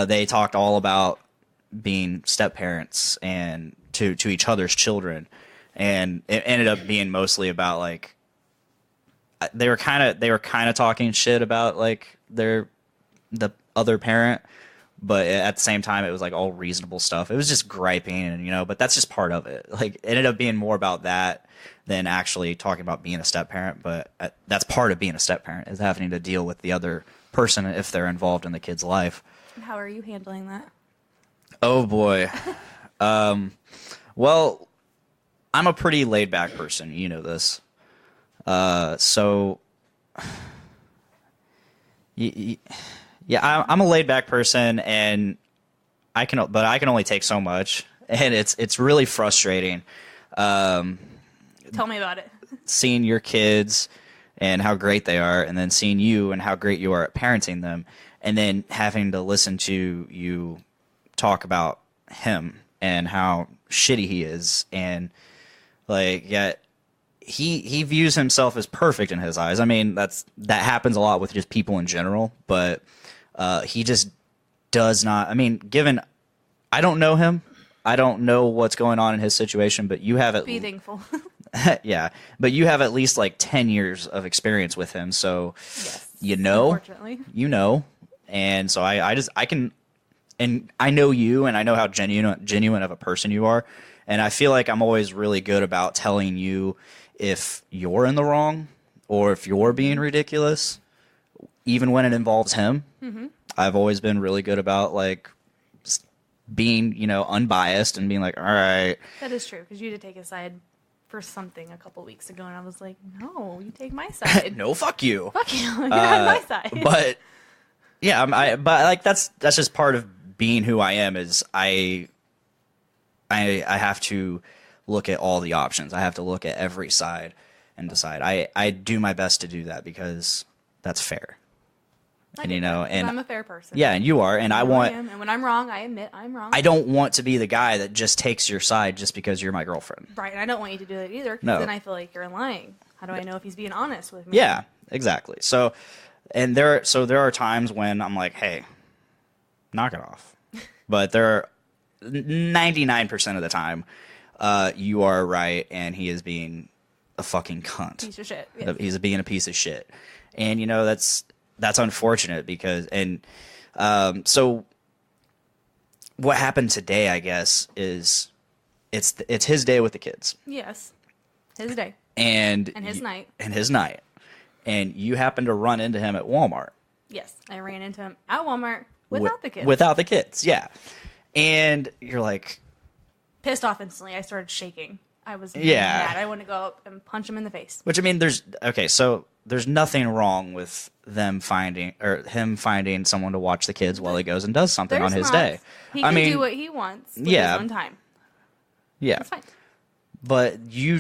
They talked all about being step parents and to each other's children, and it ended up being mostly about they were kind of talking shit about the other parent. But at the same time, it was all reasonable stuff. It was just griping, and but that's just part of it. It ended up being more about that than actually talking about being a step parent. But that's part of being a step parent, is having to deal with the other person if they're involved in the kid's life. How are you handling that? Oh boy. Well, I'm a pretty laid back person. You know this. So. Yeah, I'm a laid back person, and I can only take so much, and it's really frustrating. Tell me about it. Seeing your kids and how great they are, and then seeing you and how great you are at parenting them, and then having to listen to you talk about him and how shitty he is, and yet he views himself as perfect in his eyes. I mean, that happens a lot with just people in general, but. He just does not. I mean, I don't know him. I don't know what's going on in his situation, but you have Be thankful. Yeah, but you have at least 10 years of experience with him, so Yes. Unfortunately. And so I can, and I know you, and I know how genuine of a person you are, and I feel like I'm always really good about telling you if you're in the wrong or if you're being ridiculous. Even when it involves him, I've always been really good about just being, unbiased and being all right. That is true, because you did take a side for something a couple weeks ago, and I was like, no, you take my side. No, fuck you. Fuck you. You're on my side. But yeah, that's just part of being who I am. Is I have to look at all the options. I have to look at every side and decide. I do my best to do that because that's fair. And and I'm a fair person. Yeah, and you are, and I want. And when I'm wrong, I admit I'm wrong. I don't want to be the guy that just takes your side just because you're my girlfriend. Right, and I don't want you to do that either. 'Cause No. then I feel like you're lying. How do I know if he's being honest with me? Yeah, exactly. So, there are times when I'm like, hey, knock it off. But there 99% of the time, you are right, and he is being a fucking cunt. Piece of shit. Yes. He's being a piece of shit, and that's unfortunate because so what happened today, I guess, is it's his day with the kids. Yes. His day. And his night. And his night. And you happen to run into him at Walmart. Yes. I ran into him at Walmart without the kids. Without the kids, yeah. And you're like... Pissed off instantly. I started shaking. I was mad. I want to go up and punch him in the face. Which, I mean, there's nothing wrong with him finding someone to watch the kids while he goes and does something on his day. He can do what he wants with his own time. Yeah. That's fine. But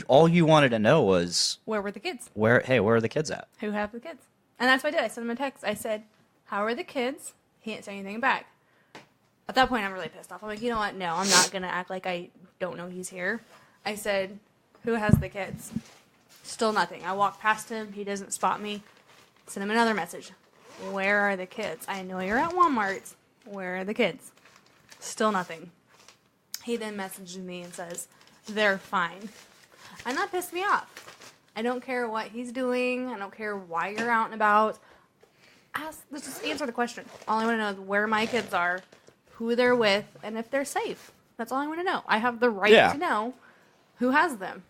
all you wanted to know was... Where were the kids? Where are the kids at? Who have the kids? And that's what I did. I sent him a text. I said, how are the kids? He didn't say anything back. At that point, I'm really pissed off. I'm like, you know what? No, I'm not going to act like I don't know he's here. I said, who has the kids? Still nothing. I walk past him. He doesn't spot me. Send him another message. Where are the kids? I know you're at Walmart. Where are the kids? Still nothing. He then messages me and says, they're fine. And that pissed me off. I don't care what he's doing. I don't care why you're out and about. Let's just answer the question. All I want to know is where my kids are, who they're with, and if they're safe. That's all I want to know. I have the right to know who has them.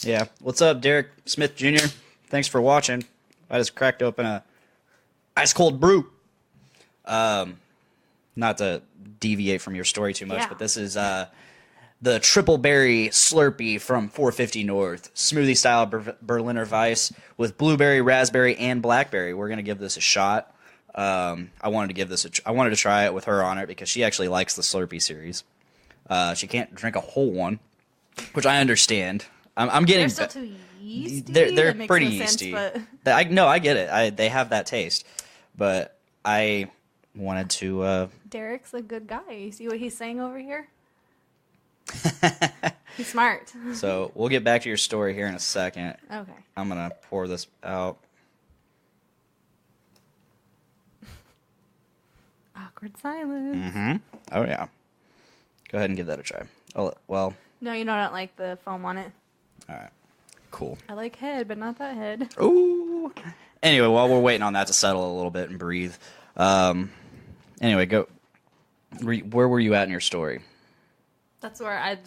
Yeah. What's up, Derek Smith Jr.? Thanks for watching. I just cracked open a ice cold brew. Not to deviate from your story too much, but this is the triple berry Slurpee from 450 North, smoothie style Berliner Weiss with blueberry, raspberry, and blackberry. We're gonna give this a shot. I wanted to try it with her on it because she actually likes the Slurpee series. She can't drink a whole one, which I understand. I'm getting. They're still too yeasty. They're That makes pretty no yeasty. sense, I get it. They have that taste, but I wanted to. Derek's a good guy. You see what he's saying over here? He's smart. So we'll get back to your story here in a second. Okay. I'm gonna pour this out. Awkward silence. Mm-hmm. Oh yeah. Go ahead and give that a try. Oh well. No, you know I don't like the foam on it. All right. Cool. I like head, but not that head. Ooh. Anyway, while we're waiting on that to settle a little bit and breathe. Anyway, go. Where were you at in your story? That's where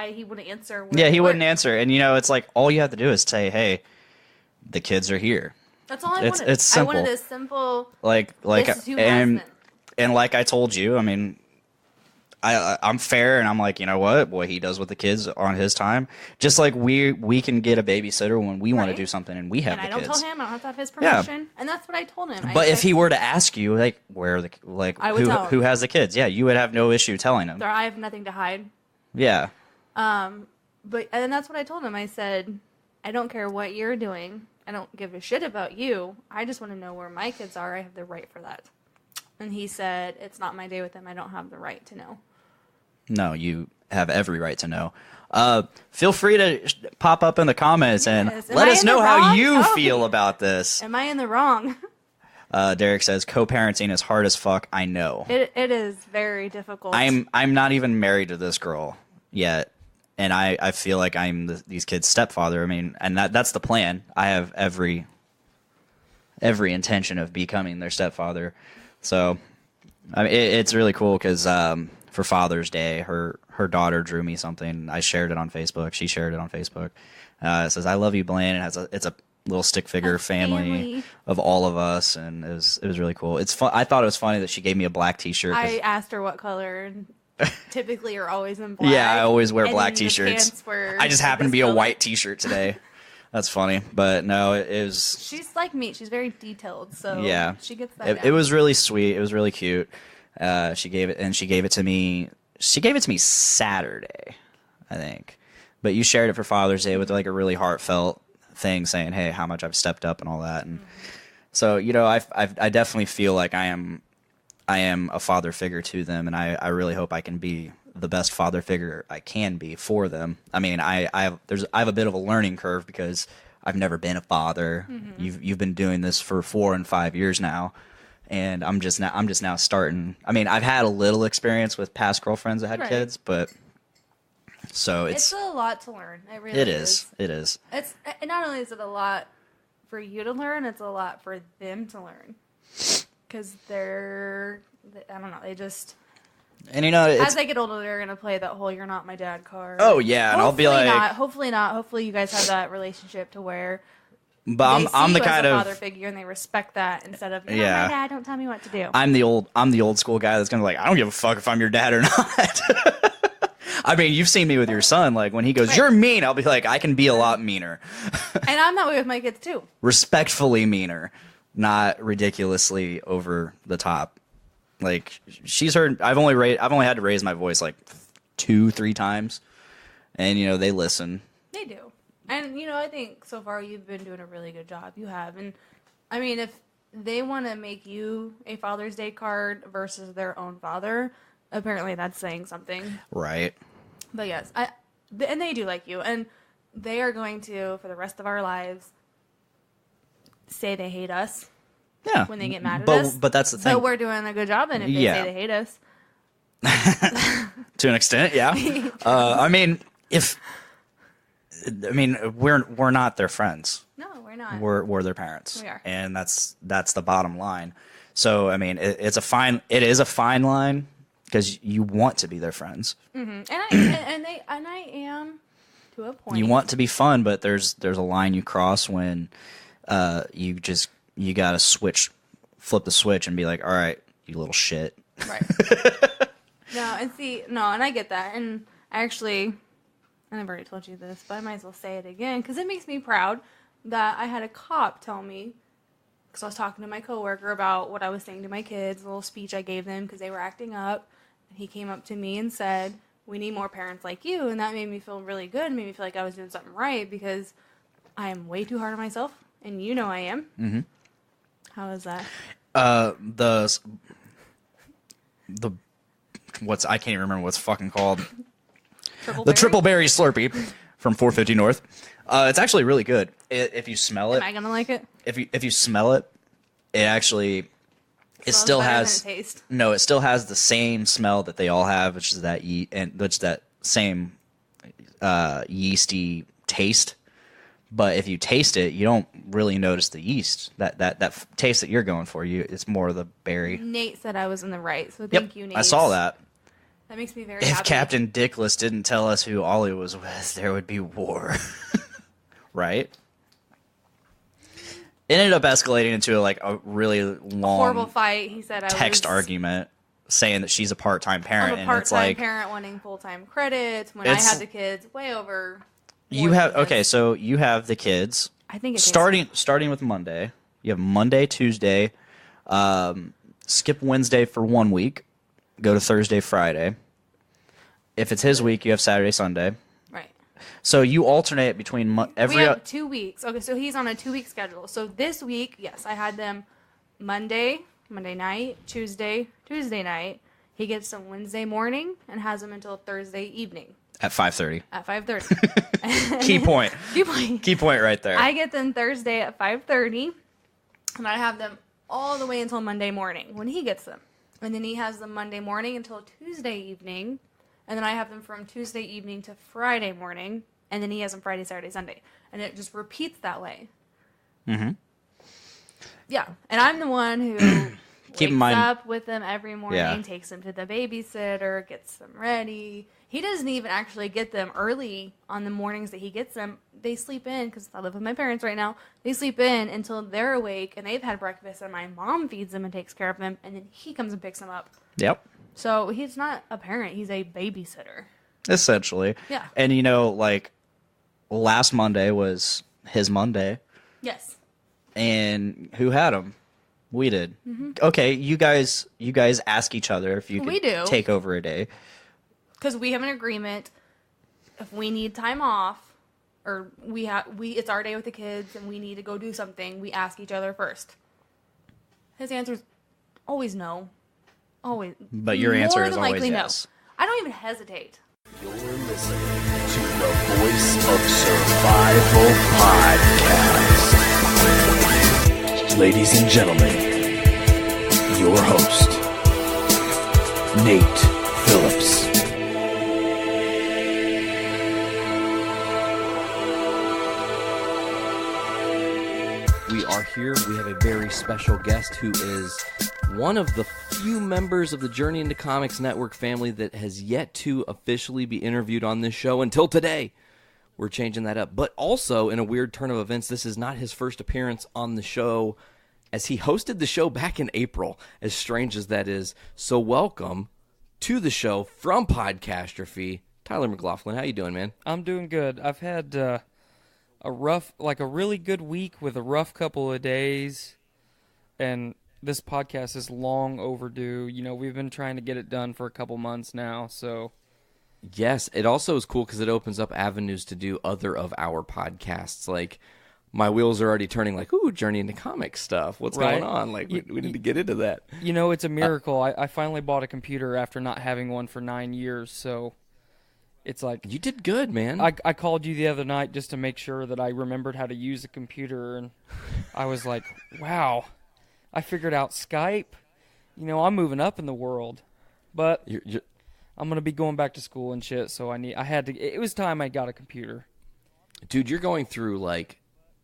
he wouldn't answer. Yeah, he wouldn't answer, and it's like all you have to do is say, "Hey, the kids are here." That's all I wanted. It's simple. I wanted a simple. Like, this is who has them. And like I told you, I mean, I'm fair, and I'm like, you know what he does with the kids on his time, just like we can get a babysitter when we want to do something, and we have and the I don't kids. tell him. I don't have to have his permission, and that's what I told him. But if he were to ask you, like, where are I would tell him. who has the kids? Yeah, you would have no issue telling him. I have nothing to hide. Yeah. But and that's what I told him. I said, I don't care what you're doing. I don't give a shit about you. I just want to know where my kids are. I have the right for that. And he said, it's not my day with them. I don't have the right to know. No, you have every right to know. Feel free to pop up in the comments and let us know how you feel about this. Am I in the wrong? Derek says co-parenting is hard as fuck. I know. It is very difficult. I'm not even married to this girl yet, and I feel like I'm these kids' stepfather. I mean, and that's the plan. I have every intention of becoming their stepfather. So, I mean, it's really cool because for Father's Day, her daughter drew me something. I shared it on Facebook. She shared it on Facebook. It says, "I love you, Blaine." It's a little stick figure family of all of us, and it was really cool. It's fun. I thought it was funny that she gave me a black T-shirt. I asked her what color, and typically you're always in black. Yeah, I always wear and black the T-shirts. pants were I just happened to be this a color. white T-shirt today. That's funny, but no, it was. She's like me. She's very detailed, so Yeah, she gets that. It was really sweet. It was really cute. She gave it to me. She gave it to me Saturday, I think. But you shared it for Father's Day with like a really heartfelt thing, saying, "Hey, how much I've stepped up and all that." And so, I definitely feel like I am a father figure to them, and I really hope I can be the best father figure I can be for them. I mean, I have a bit of a learning curve because I've never been a father. Mm-hmm. You've been doing this for 4 and 5 years now, and I'm just now starting. I mean, I've had a little experience with past girlfriends that had Right. kids, but so It's a lot to learn. It really it is. It is. It's not only is it a lot for you to learn, it's a lot for them to learn. Because I don't know, they just... And you know, as it's, they get older, they're going to play that whole "you're not my dad" card. oh yeah, and I'll be like, Hopefully not. Hopefully you guys have that relationship to where but they I'm see the you as kind a of father figure and they respect that instead of, "You're Yeah. not my dad, don't tell me what to do." I'm the old school guy that's gonna be like, I don't give a fuck if I'm your dad or not. I mean, you've seen me with your son. Like when he goes, Right. "You're mean," I'll be like, I can be a lot meaner, And I'm that way with my kids too. respectfully meaner, not ridiculously over the top. Like she's heard. I've only had to raise my voice like 2-3 times, and you know they listen. They do. And, I think so far you've been doing a really good job. You have. And, I mean, if they want to make you a Father's Day card versus their own father, apparently that's saying something. Right. But, yes, and they do like you. And they are going to, for the rest of our lives, say they hate us Yeah. when they get mad at us. But that's the thing. But we're doing a good job then if they Yeah. say they hate us. To an extent, yeah. I mean, we're not their friends. No, we're not. We're their parents. We are. And that's the bottom line. So I mean, it is a fine line because you want to be their friends. Mm-hmm. And I am to a point. You want to be fun, but there's a line you cross when you gotta flip the switch and be like, all right, you little shit. Right. and I get that. And actually, I've already told you this, but I might as well say it again because it makes me proud that I had a cop tell me, because I was talking to my coworker about what I was saying to my kids, a little speech I gave them because they were acting up. And he came up to me and said, "We need more parents like you," and that made me feel really good. It made me feel like I was doing something right because I am way too hard on myself, and I am. Mm-hmm. How is that? I can't even remember what's fucking called. Triple Triple Berry Slurpee from 450 North. It's actually really good. If you smell it, Am I gonna like it? if you smell it, it actually it Smells still better has than it tastes. no. It still has the same smell that they all have, which is that same yeasty taste. But if you taste it, you don't really notice the yeast. That taste that you're going for, it's more of the berry. Nate said I was in the right, so Yep, thank you, Nate. I saw that. That makes me very If happy. Captain Dickless didn't tell us who Ollie was with, there would be war. Right? It ended up escalating into a really long Horrible fight. He said I text was argument saying that she's a part-time parent. I'm a and it's part-time like, parent wanting full-time credits when I It's- had the kids way over. you more have, than okay, this. so you have the kids. I think it takes- starting with Monday. You have Monday, Tuesday, skip Wednesday for 1 week, go to Thursday, Friday. If it's his week, you have Saturday, Sunday. Right. So you alternate between We have 2 weeks. Okay, so he's on a 2-week schedule. So this week, yes, I had them Monday night, Tuesday night. He gets them Wednesday morning and has them until Thursday evening at 5:30. at 5:30. Key point. Key point. Right there. I get them Thursday at 5:30, and I have them all the way until Monday morning when he gets them. And then he has them Monday morning until Tuesday evening, and then I have them from Tuesday evening to Friday morning, and then he has them Friday, Saturday, Sunday. And it just repeats that way. Mm-hmm. Yeah, and I'm the one who Keep in wakes mind- up with them every morning, Yeah. takes them to the babysitter, gets them ready. He doesn't even actually get them early on the mornings that he gets them. They sleep in, because I live with my parents right now. They sleep in until they're awake and they've had breakfast, and my mom feeds them and takes care of them, and then he comes and picks them up. Yep. So he's not a parent, he's a babysitter. Essentially. Yeah. And last Monday was his Monday. Yes. And who had him? We did. Mm-hmm. Okay, you guys ask each other if you We do. could take over a day. Because we have an agreement, if we need time off, or it's our day with the kids and we need to go do something, we ask each other first. His answer is always no. Always. But your answer More is than always likely yes. no. I don't even hesitate. You're listening to the Voice of Survival Podcast. Ladies and gentlemen, your host, Nate Phillips. We are here. We have a very special guest who is one of the few members of the Journey into Comics Network family that has yet to officially be interviewed on this show until today. We're changing that up. But also, in a weird turn of events, this is not his first appearance on the show, as he hosted the show back in April, as strange as that is. So welcome to the show from Podcastrophe, Tyler McLaughlin. How you doing, man? I'm doing good. I've had a really good week with a rough couple of days, and this podcast is long overdue. You know, we've been trying to get it done for a couple months now, so... Yes, it also is cool because it opens up avenues to do other of our podcasts. Like, my wheels are already turning like, ooh, Journey into Comics stuff. What's going on? Like, we need to get into that. You know, it's a miracle. I finally bought a computer after not having one for 9 years, so it's like... You did good, man. I called you the other night just to make sure that I remembered how to use a computer, and I was like, wow, I figured out Skype. You know, I'm moving up in the world, but... I'm going to be going back to school and shit, so it was time I got a computer. Dude, you're going through, like,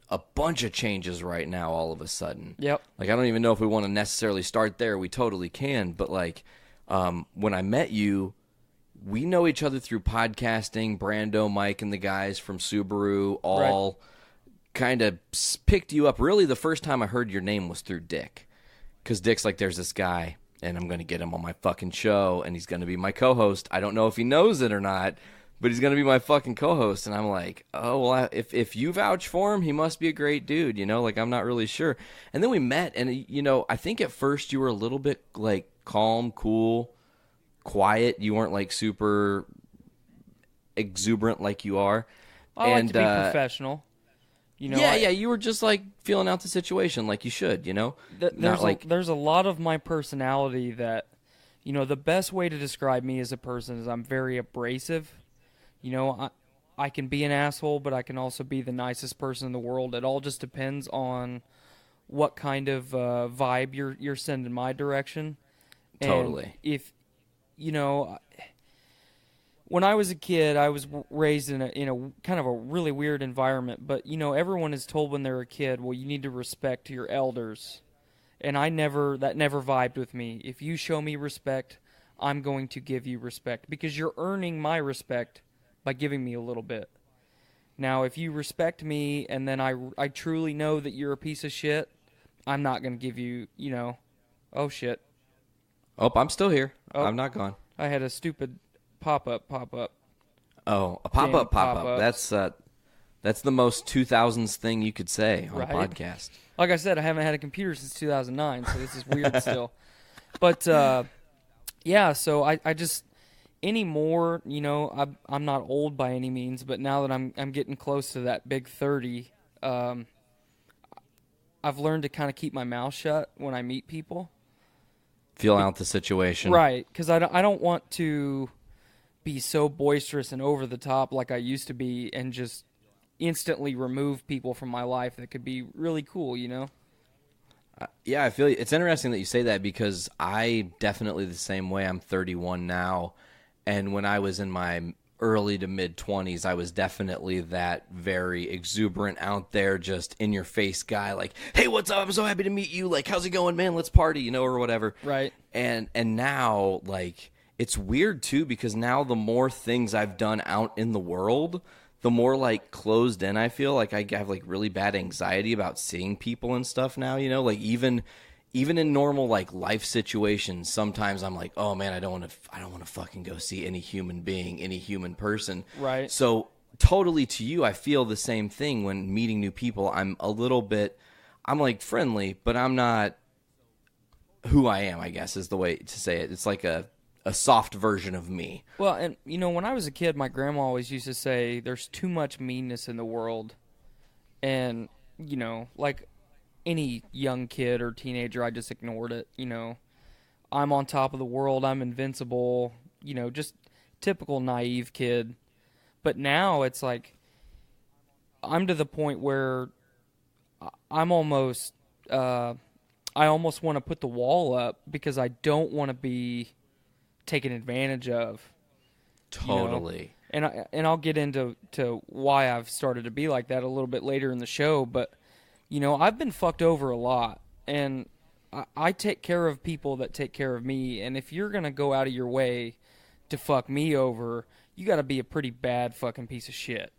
a bunch of changes right now all of a sudden. Yep. Like, I don't even know if we want to necessarily start there. We totally can, but, like, when I met you, we know each other through podcasting. Brando, Mike, and the guys from Subaru all kind of picked you up. Really, the first time I heard your name was through Dick, because Dick's like, there's this guy, and I'm going to get him on my fucking show, and he's going to be my co-host. I don't know if he knows it or not, but he's going to be my fucking co-host. And I'm like, oh, well, if you vouch for him, he must be a great dude, you know? Like, I'm not really sure. And then we met, and, you know, I think at first you were a little bit, like, calm, cool, quiet. You weren't, like, super exuberant like you are. I like to be professional. You know, yeah, you were just, like, feeling out the situation like you should, you know? There's a lot of my personality that, you know, the best way to describe me as a person is I'm very abrasive. You know, I can be an asshole, but I can also be the nicest person in the world. It all just depends on what kind of vibe you're sending my direction. Totally. And if, you know... When I was a kid, I was raised in a kind of a really weird environment. But, you know, everyone is told when they're a kid, well, you need to respect your elders. And that never vibed with me. If you show me respect, I'm going to give you respect. Because you're earning my respect by giving me a little bit. Now, if you respect me and then I truly know that you're a piece of shit, I'm not going to give you, you know, oh, shit. Oh, I'm still here. Oh, I'm not gone. I had a stupid... Pop up. Oh, a pop up. That's the most 2000s thing you could say on a podcast. Like I said, I haven't had a computer since 2009, so this is weird still. But yeah, so I just anymore, you know, I'm not old by any means, but now that I'm getting close to that big 30, I've learned to kind of keep my mouth shut when I meet people. Feel out the situation, right? Because I don't want to be so boisterous and over the top like I used to be and just instantly remove people from my life that could be really cool, you know? Yeah, I feel you. It's interesting that you say that because I definitely the same way. I'm 31 now, and when I was in my early to mid-20s, I was definitely that very exuberant, out there, just in-your-face guy, like, hey, what's up? I'm so happy to meet you. Like, how's it going, man? Let's party, you know, or whatever. Right. And now, like... It's weird, too, because now the more things I've done out in the world, the more, like, closed in I feel. Like, I have, like, really bad anxiety about seeing people and stuff now, you know? Like, even in normal, like, life situations, sometimes I'm like, oh, man, I don't want to fucking go see any human being, any human person. Right. So, totally to you, I feel the same thing when meeting new people. I'm like, friendly, but I'm not who I am, I guess, is the way to say it. It's like a soft version of me. Well, and, you know, when I was a kid, my grandma always used to say, there's too much meanness in the world. And, you know, like any young kid or teenager, I just ignored it, you know. I'm on top of the world, I'm invincible, you know, just typical naive kid. But now it's like, I'm to the point where I'm almost, I almost want to put the wall up because I don't want to be taken advantage of. Totally. You know? And I'll get into why I've started to be like that a little bit later in the show, but you know, I've been fucked over a lot, and I take care of people that take care of me, and if you're going to go out of your way to fuck me over, you got to be a pretty bad fucking piece of shit.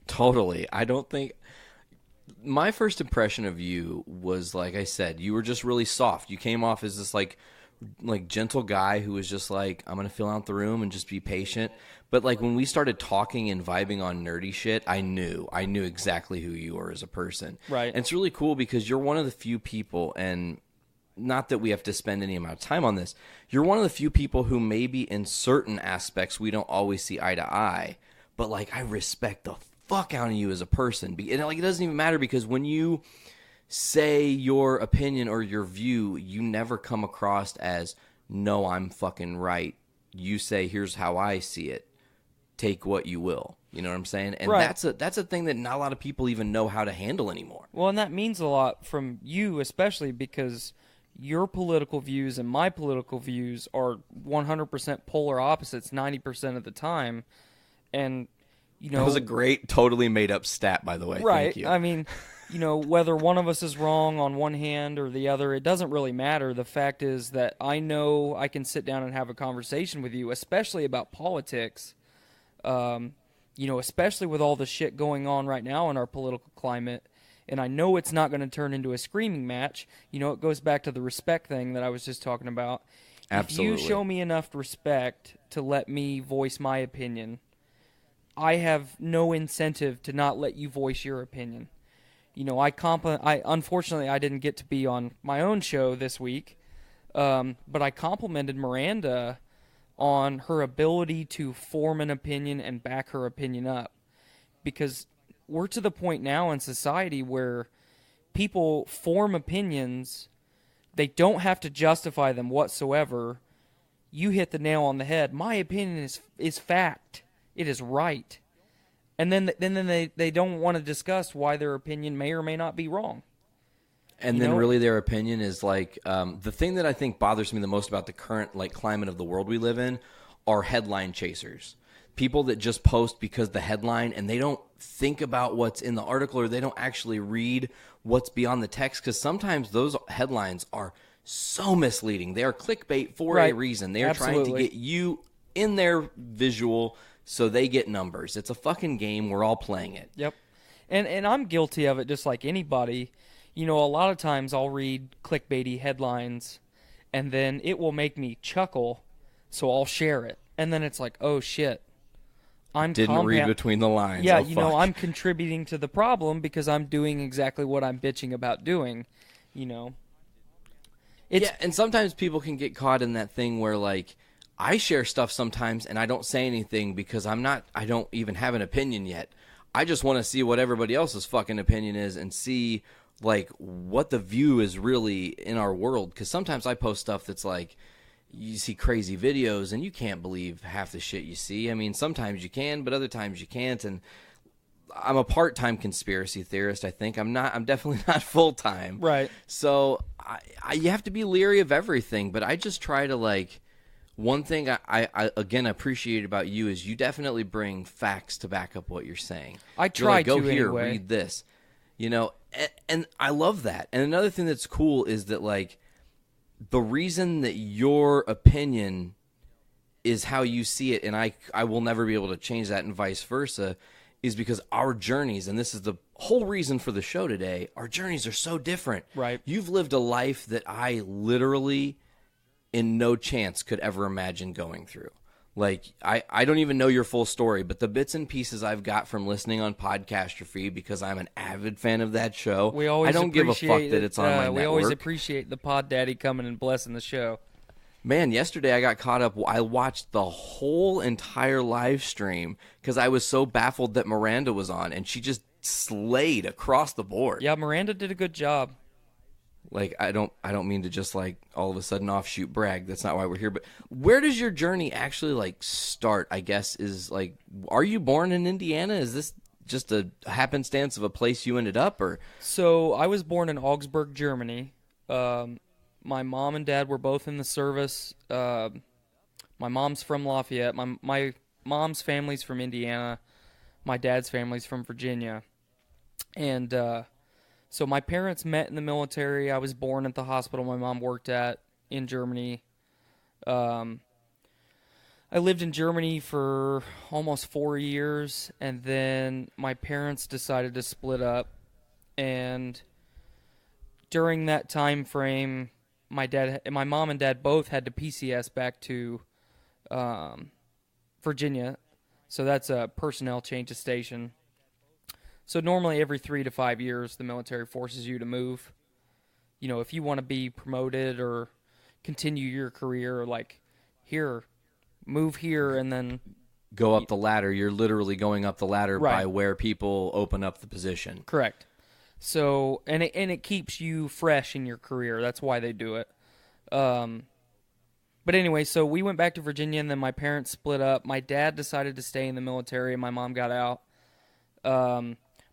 Totally. I don't think... My first impression of you was, like I said, you were just really soft. You came off as this, like gentle guy who was just like, I'm going to fill out the room and just be patient. But, like, when we started talking and vibing on nerdy shit, I knew exactly who you were as a person. Right. And it's really cool because you're one of the few people, and not that we have to spend any amount of time on this, you're one of the few people who maybe in certain aspects we don't always see eye to eye, but, like, I respect the fuck out of you as a person. And, like, it doesn't even matter because when you say your opinion or your view, you never come across as, no, I'm fucking right. You say, here's how I see it. Take what you will. You know what I'm saying? And right. that's a thing that not a lot of people even know how to handle anymore. Well, and that means a lot from you, especially because your political views and my political views are 100% polar opposites 90% of the time. And, you know... That was a great, totally made-up stat, by the way. Right. Thank you. I mean, you know, whether one of us is wrong on one hand or the other, it doesn't really matter. The fact is that I know I can sit down and have a conversation with you, especially about politics. You know, especially with all the shit going on right now in our political climate. And I know it's not going to turn into a screaming match. You know, it goes back to the respect thing that I was just talking about. Absolutely. If you show me enough respect to let me voice my opinion, I have no incentive to not let you voice your opinion. You know, unfortunately, I didn't get to be on my own show this week, but I complimented Miranda on her ability to form an opinion and back her opinion up. Because we're to the point now in society where people form opinions, they don't have to justify them whatsoever. You hit the nail on the head. My opinion is fact. It is right. And then they don't want to discuss why their opinion may or may not be wrong. And then really their opinion is like, the thing that I think bothers me the most about the current like climate of the world we live in are headline chasers. People that just post because the headline and they don't think about what's in the article or they don't actually read what's beyond the text, because sometimes those headlines are so misleading. They are clickbait for a reason. They are trying to get you in their visual so they get numbers. It's a fucking game. We're all playing it. Yep. And I'm guilty of it just like anybody. You know, a lot of times I'll read clickbaity headlines and then it will make me chuckle, so I'll share it. And then it's like, oh shit. Didn't read between the lines. Yeah, oh, you know, I'm contributing to the problem because I'm doing exactly what I'm bitching about doing, you know. And sometimes people can get caught in that thing where, like, I share stuff sometimes and I don't say anything because I don't even have an opinion yet. I just want to see what everybody else's fucking opinion is and see, like, what the view is really in our world. Because sometimes I post stuff that's like, you see crazy videos and you can't believe half the shit you see. I mean, sometimes you can, but other times you can't. And I'm a part-time conspiracy theorist, I think. I'm definitely not full-time. Right. So you have to be leery of everything, but I just try to, like, one thing I again appreciate about you is you definitely bring facts to back up what you're saying. I try to anyway. Go here, read this. You know, and I love that. And another thing that's cool is that, like, the reason that your opinion is how you see it, and I will never be able to change that and vice versa, is because our journeys, and this is the whole reason for the show today, our journeys are so different. Right. You've lived a life that I literally, in no chance, could ever imagine going through. Like, I don't even know your full story, but the bits and pieces I've got from listening on Podcastrophe, because I'm an avid fan of that show, I don't give a fuck that it's on my network. We always appreciate the Pod Daddy coming and blessing the show. Man, yesterday I got caught up. I watched the whole entire live stream because I was so baffled that Miranda was on, and she just slayed across the board. Yeah, Miranda did a good job. Like, I don't mean to just, like, all of a sudden offshoot brag. That's not why we're here. But where does your journey actually, like, start, I guess, is, like, are you born in Indiana? Is this just a happenstance of a place you ended up, or? So, I was born in Augsburg, Germany. My mom and dad were both in the service. My mom's from Lafayette. My mom's family's from Indiana. My dad's family's from Virginia. And so my parents met in the military. I was born at the hospital my mom worked at in Germany. I lived in Germany for almost 4 years, and then my parents decided to split up. And during that time frame, my mom and dad both had to PCS back to Virginia. So that's a personnel change of station. So normally every 3 to 5 years, the military forces you to move. You know, if you want to be promoted or continue your career, like, here, move here, and then go up the ladder. You're literally going up the ladder Right. by where people open up the position. Correct. So, and it keeps you fresh in your career. That's why they do it. But anyway, so we went back to Virginia, and then my parents split up. My dad decided to stay in the military, and my mom got out.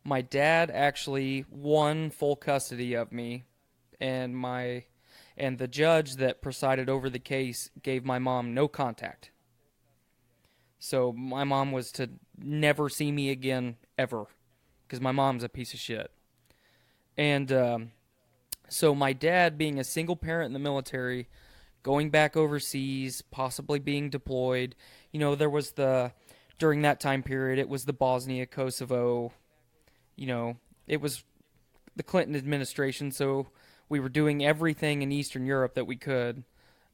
My dad actually won full custody of me, and the judge that presided over the case gave my mom no contact. So my mom was to never see me again, ever, because my mom's a piece of shit. And so my dad, being a single parent in the military, going back overseas, possibly being deployed, you know, there was during that time period, it was the Bosnia, Kosovo, you know, it was the Clinton administration, so we were doing everything in Eastern Europe that we could.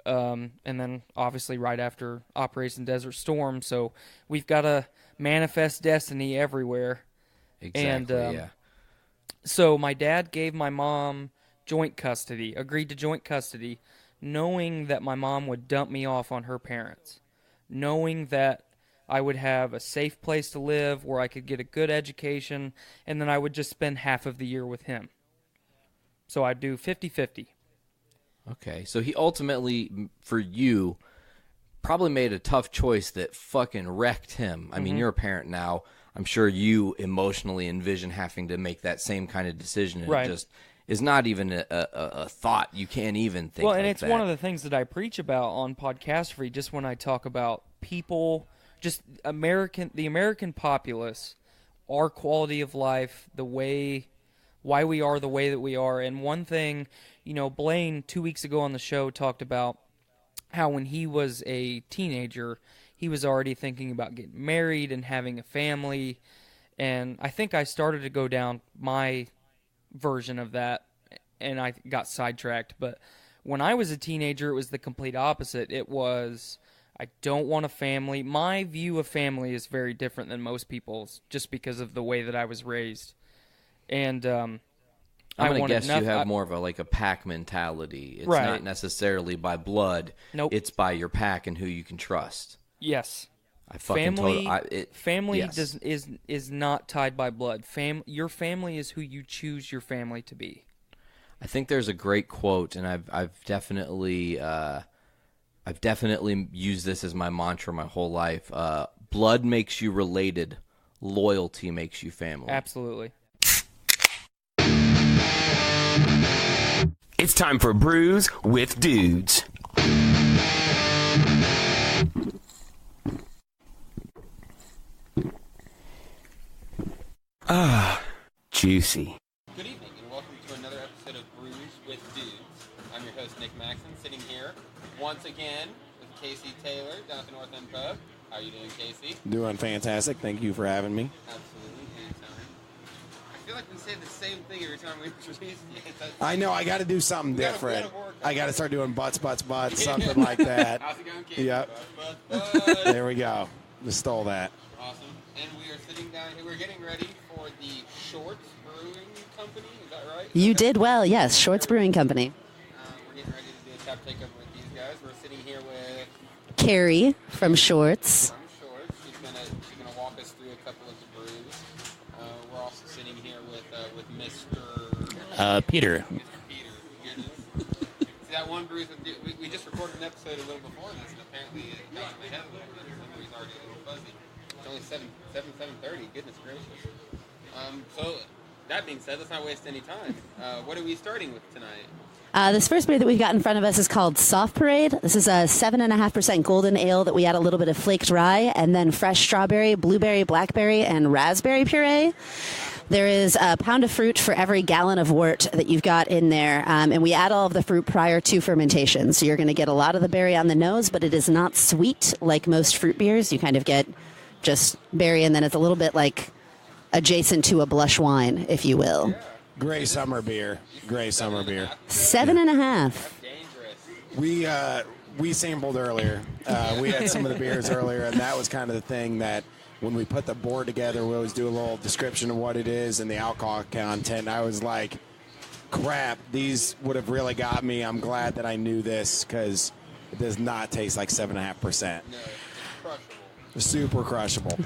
And then obviously right after Operation Desert Storm, so we've got to manifest destiny everywhere. Exactly, yeah. So my dad gave my mom agreed to joint custody, knowing that my mom would dump me off on her parents, knowing that I would have a safe place to live where I could get a good education, and then I would just spend half of the year with him. So I'd do 50-50. Okay, so he ultimately, for you, probably made a tough choice that fucking wrecked him. I mean, you're a parent now. I'm sure you emotionally envision having to make that same kind of decision, and Right. it just is not even a thought. You can't even think. Well, and like it's that. one of the things that I preach about on Podcast Free, just when I talk about people, just the American populace, our quality of life, why we are the way that we are. And one thing, you know, Blaine 2 weeks ago on the show talked about how when he was a teenager, he was already thinking about getting married and having a family. And I think I started to go down my version of that, and I got sidetracked. But when I was a teenager, it was the complete opposite. It was, I don't want a family. My view of family is very different than most people's, just because of the way that I was raised. And I'm gonna guess you have more of a pack mentality. It's Right. not necessarily by blood. Nope. It's by your pack and who you can trust. Yes. I fucking Family yes. is not tied by blood. Your family is who you choose your family to be. I think there's a great quote, and I've definitely used this as my mantra my whole life. Blood makes you related. Loyalty makes you family. Absolutely. It's time for Brews with Dudes. Juicy. Good evening, and welcome to another episode of Brews with Dudes. I'm your host, Nick Maxon, sitting here once again with Casey Taylor down at the North End Pub. How are you doing, Casey? Doing fantastic. Thank you for having me. Absolutely, anytime. I feel like we say the same thing every time we release it. I know. I got to do something We gotta different. work. I got to start doing butts, something like that. How's it going, Casey? Yep. Butts. There we go. Just stole that. Awesome. And we are sitting down here. We're getting ready for the Shorts Brewing Company. Is that right? You did well, yes. Shorts Brewing Company. We're getting ready to do a tap takeover with these guys. We're sitting here with Carrie from Shorts. I'm sure she's gonna walk us through a couple of the brews. We're also sitting here with Mr. Peter. Mr. Peter. See that one brew? We just recorded an episode a little before this, and apparently it got in my head a little bit. The memory's already a little fuzzy. It's only 7:30. Goodness gracious. So that being said, let's not waste any time. What are we starting with tonight? This first beer that we've got in front of us is called Soft Parade. This is a 7.5% golden ale that we add a little bit of flaked rye and then fresh strawberry, blueberry, blackberry, and raspberry puree. There is a pound of fruit for every gallon of wort that you've got in there, and we add all of the fruit prior to fermentation. So you're going to get a lot of the berry on the nose, but it is not sweet like most fruit beers. You kind of get just berry, and then it's a little bit like adjacent to a blush wine, if you will. Gray summer beer. 7.5. We sampled earlier. We had some of the beers earlier, and that was kind of the thing that when we put the board together, we always do a little description of what it is and the alcohol content. I was like, crap, these would have really got me. I'm glad that I knew this because it does not taste like 7.5%. No, it's crushable. Super crushable.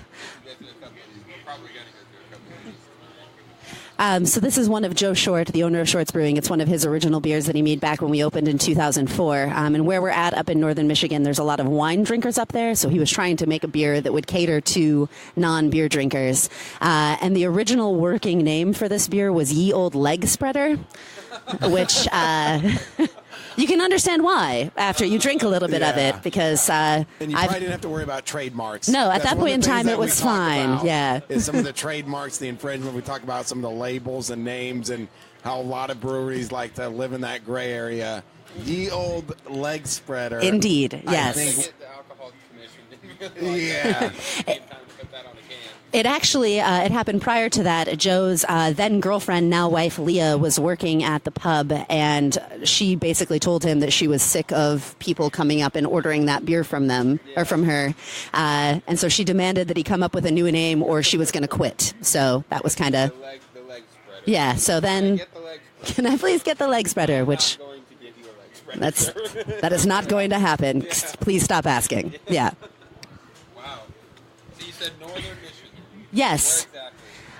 So this is one of Joe Short, the owner of Short's Brewing. It's one of his original beers that he made back when we opened in 2004. And where we're at up in northern Michigan, there's a lot of wine drinkers up there. So he was trying to make a beer that would cater to non-beer drinkers. And the original working name for this beer was Ye Old Leg Spreader, which you can understand why after you drink a little bit of it, because and you probably didn't have to worry about trademarks. No, at That's that one point of in the time things it that we was talk fine. about Yeah, is some of the trademarks, the infringement. We talk about some of the labels and names and how a lot of breweries like to live in that gray area. Ye Old Leg Spreader. Indeed, yes. I think, yeah. It actually it happened prior to that. Joe's then girlfriend, now wife Leah, was working at the pub, and she basically told him that she was sick of people coming up and ordering that beer from them or from her, and so she demanded that he come up with a new name or she was going to quit. So that was kind of yeah. So then, can I please get the leg spreader? Which that is not going to happen. Please stop asking. Yeah. Wow. So you said northern Michigan. Yes. Where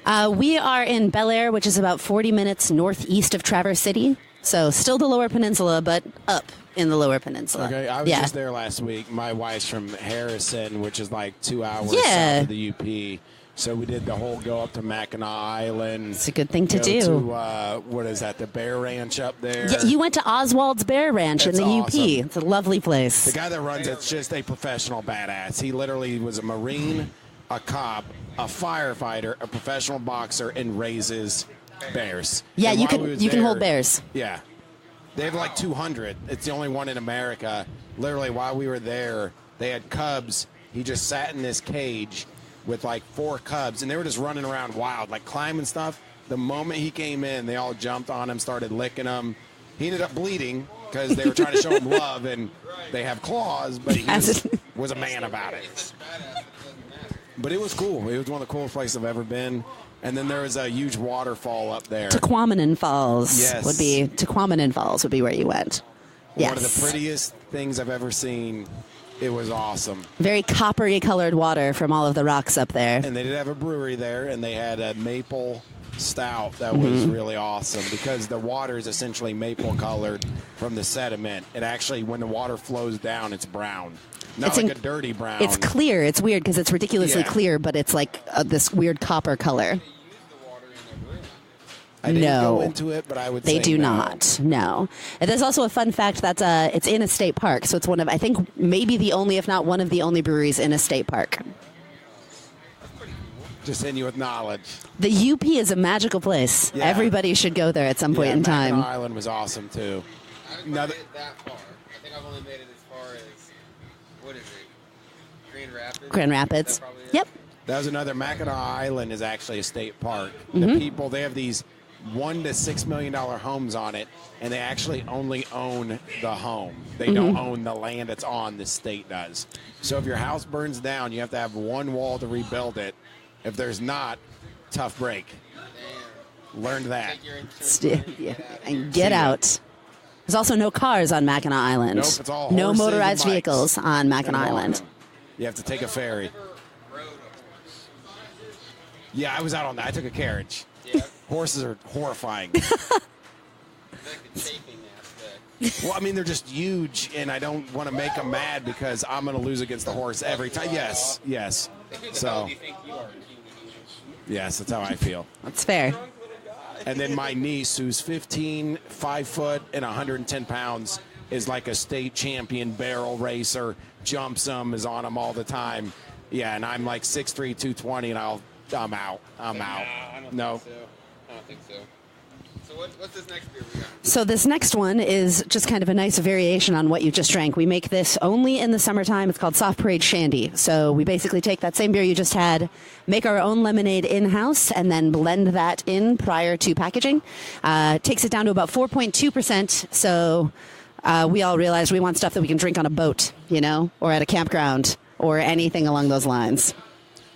exactly? We are in Bel Air, which is about 40 minutes northeast of Traverse City. So still the Lower Peninsula, but up in the Lower Peninsula. Okay, I was just there last week. My wife's from Harrison, which is like 2 hours south of the UP. So we did the whole go up to Mackinac Island. It's a good thing to go do. To, what is that, the Bear Ranch up there? Yeah, you went to Oswald's Bear Ranch in the awesome. UP. It's a lovely place. The guy that runs it's just a professional badass. He literally was a Marine, a cop, a firefighter, a professional boxer, and raises bears. Yeah, And you while can we was you can there- hold bears. Yeah. They have like 200. It's the only one in America. Literally, while we were there, they had cubs. He just sat in this cage with like 4 cubs, and they were just running around wild, like climbing stuff. The moment he came in, they all jumped on him, started licking him. He ended up bleeding because they were trying to show him love, and they have claws, but he was a man about it. But it was cool. It was one of the coolest places I've ever been. And then there was a huge waterfall up there. Tequamanen Falls Yes. would be where you went. Yes. One of the prettiest things I've ever seen. It was awesome. Very coppery colored water from all of the rocks up there. And they did have a brewery there, and they had a maple stout that was really awesome because the water is essentially maple colored from the sediment. It actually, when the water flows down, it's brown. Not like a dirty brown. It's clear. It's weird because it's ridiculously clear, but it's like this weird copper color. I didn't go into it, but I would say they do no. not. No. And there's also a fun fact that it's in a state park, so it's one of, I think, maybe the only, if not one of the only breweries in a state park. Just hitting you with knowledge. The UP is a magical place. Yeah. Everybody should go there at some point in time. Mackinac Island was awesome too. I haven't made it that far. I think I've only made it as far as, what is it, Grand Rapids? Grand Rapids. Yep. That was another. Mackinac Island is actually a state park. Mhm. The people, they have these $1 to $6 million homes on it, and they actually only own the home. They don't own the land it's on. The state does. So if your house burns down, you have to have one wall to rebuild it. If there's not, tough break. Learned that. And get out. There's also no cars on Mackinac Island. Nope, it's all no horses motorized and bikes. vehicles on Mackinac And Island. You have to take a ferry. Yeah, I was out on that. I took a carriage. Horses are horrifying. Well, I mean, they're just huge, and I don't want to make them mad because I'm going to lose against the horse every time. Yes. So, yes, that's how I feel. That's fair. And then my niece, who's 15, 5 foot, and 110 pounds, is like a state champion barrel racer, jumps them, is on them all the time. Yeah, and I'm like 6'3", 220, and I'm out. I'm out. I don't think so. So what's this next beer we got? So this next one is just kind of a nice variation on what you just drank. We make this only in the summertime. It's called Soft Parade Shandy. So we basically take that same beer you just had, make our own lemonade in-house, and then blend that in prior to packaging. Takes it down to about 4.2%. So we all realized we want stuff that we can drink on a boat, or at a campground, or anything along those lines.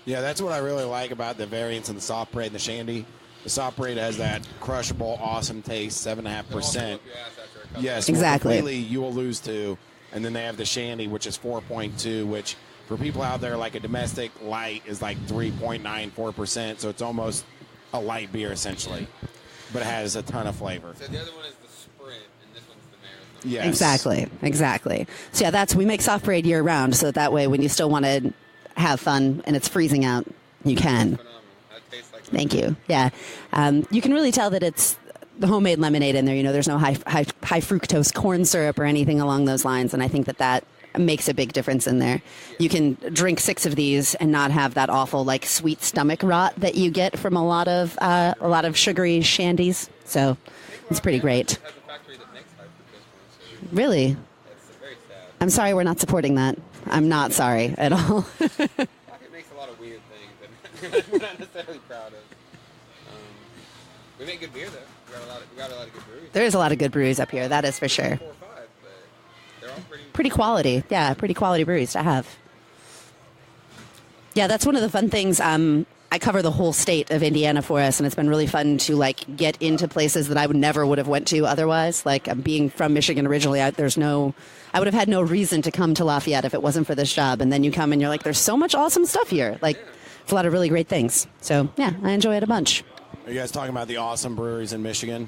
Yeah, that's what I really like about the variants in the Soft Parade and the Shandy. The Soft Parade has that crushable, awesome taste, 7.5%. Yes, exactly. Completely, you will lose to. And then they have the Shandy, which is 4.2, which for people out there, like a domestic light is like 3.94%. So it's almost a light beer, essentially. But it has a ton of flavor. So the other one is the Sprint, and this one's the Marathon. Yes. Exactly. So yeah, we make Soft Parade year round, so that way when you still want to have fun and it's freezing out, you can. Thank you. Yeah. You can really tell that it's the homemade lemonade in there. There's no high fructose corn syrup or anything along those lines. And I think that makes a big difference in there. You can drink 6 of these and not have that awful, like, sweet stomach rot that you get from a lot of sugary shandies. So it's pretty great. Really? I'm sorry we're not supporting that. I'm not sorry at all. It makes a lot of weird things that we're not necessarily proud of. We make good beer, though. We got a lot of good breweries. There is a lot of good breweries up here, that is for sure. 4 or 5, but they're all pretty quality. Yeah, pretty quality breweries to have. Yeah, that's one of the fun things. I cover the whole state of Indiana for us, and it's been really fun to get into places that I never would have went to otherwise. Being from Michigan originally, I would have had no reason to come to Lafayette if it wasn't for this job. And then you come and you're like, there's so much awesome stuff here. It's a lot of really great things. So yeah, I enjoy it a bunch. Are you guys talking about the awesome breweries in Michigan?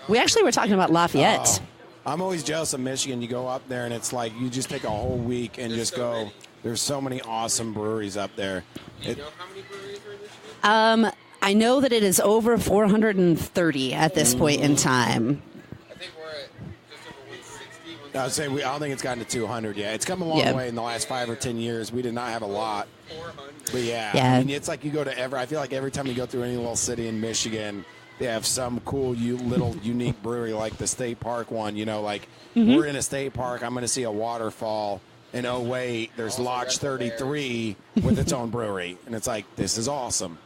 We actually were talking about Lafayette. I'm always jealous of Michigan. You go up there and it's like you just take a whole week and just go. There's so many awesome breweries up there. Do you know how many breweries are in Michigan? I know that it is over 430 at this point in time. I think we're at just over 160. I would say I don't think it's gotten to 200 yet. It's come a long way in the last 5 or 10 years. We did not have a lot. 400. But yeah. I mean, it's like you go to I feel like every time you go through any little city in Michigan, they have some cool little unique brewery like the State Park one. We're in a state park. I'm going to see a waterfall. And oh, wait, there's Lodge 33 with its own brewery. And it's like, this is awesome.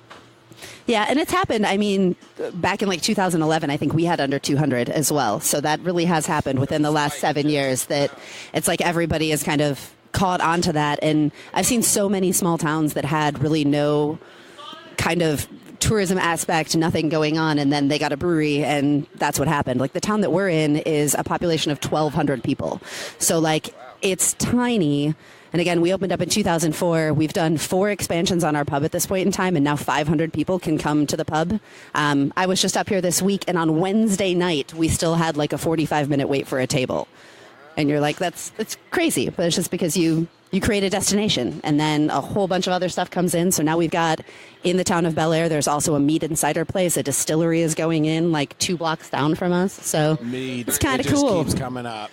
Yeah, and it's happened. I mean, back in 2011, I think we had under 200 as well. So that really has happened within the last 7 years that it's like everybody is kind of caught onto that. And I've seen so many small towns that had really no kind of tourism aspect, nothing going on, and then they got a brewery, and that's what happened. The town that we're in is a population of 1,200 people. So, it's tiny. And again, we opened up in 2004. We've done 4 expansions on our pub at this point in time, and now 500 people can come to the pub. I was just up here this week, and on Wednesday night, we still had a 45-minute wait for a table. And you're like, that's crazy. But it's just because you create a destination, and then a whole bunch of other stuff comes in. So now we've got, in the town of Bel Air, there's also a mead and cider place. A distillery is going in 2 blocks down from us. So mead, it's kind of it just cool. Keeps coming up.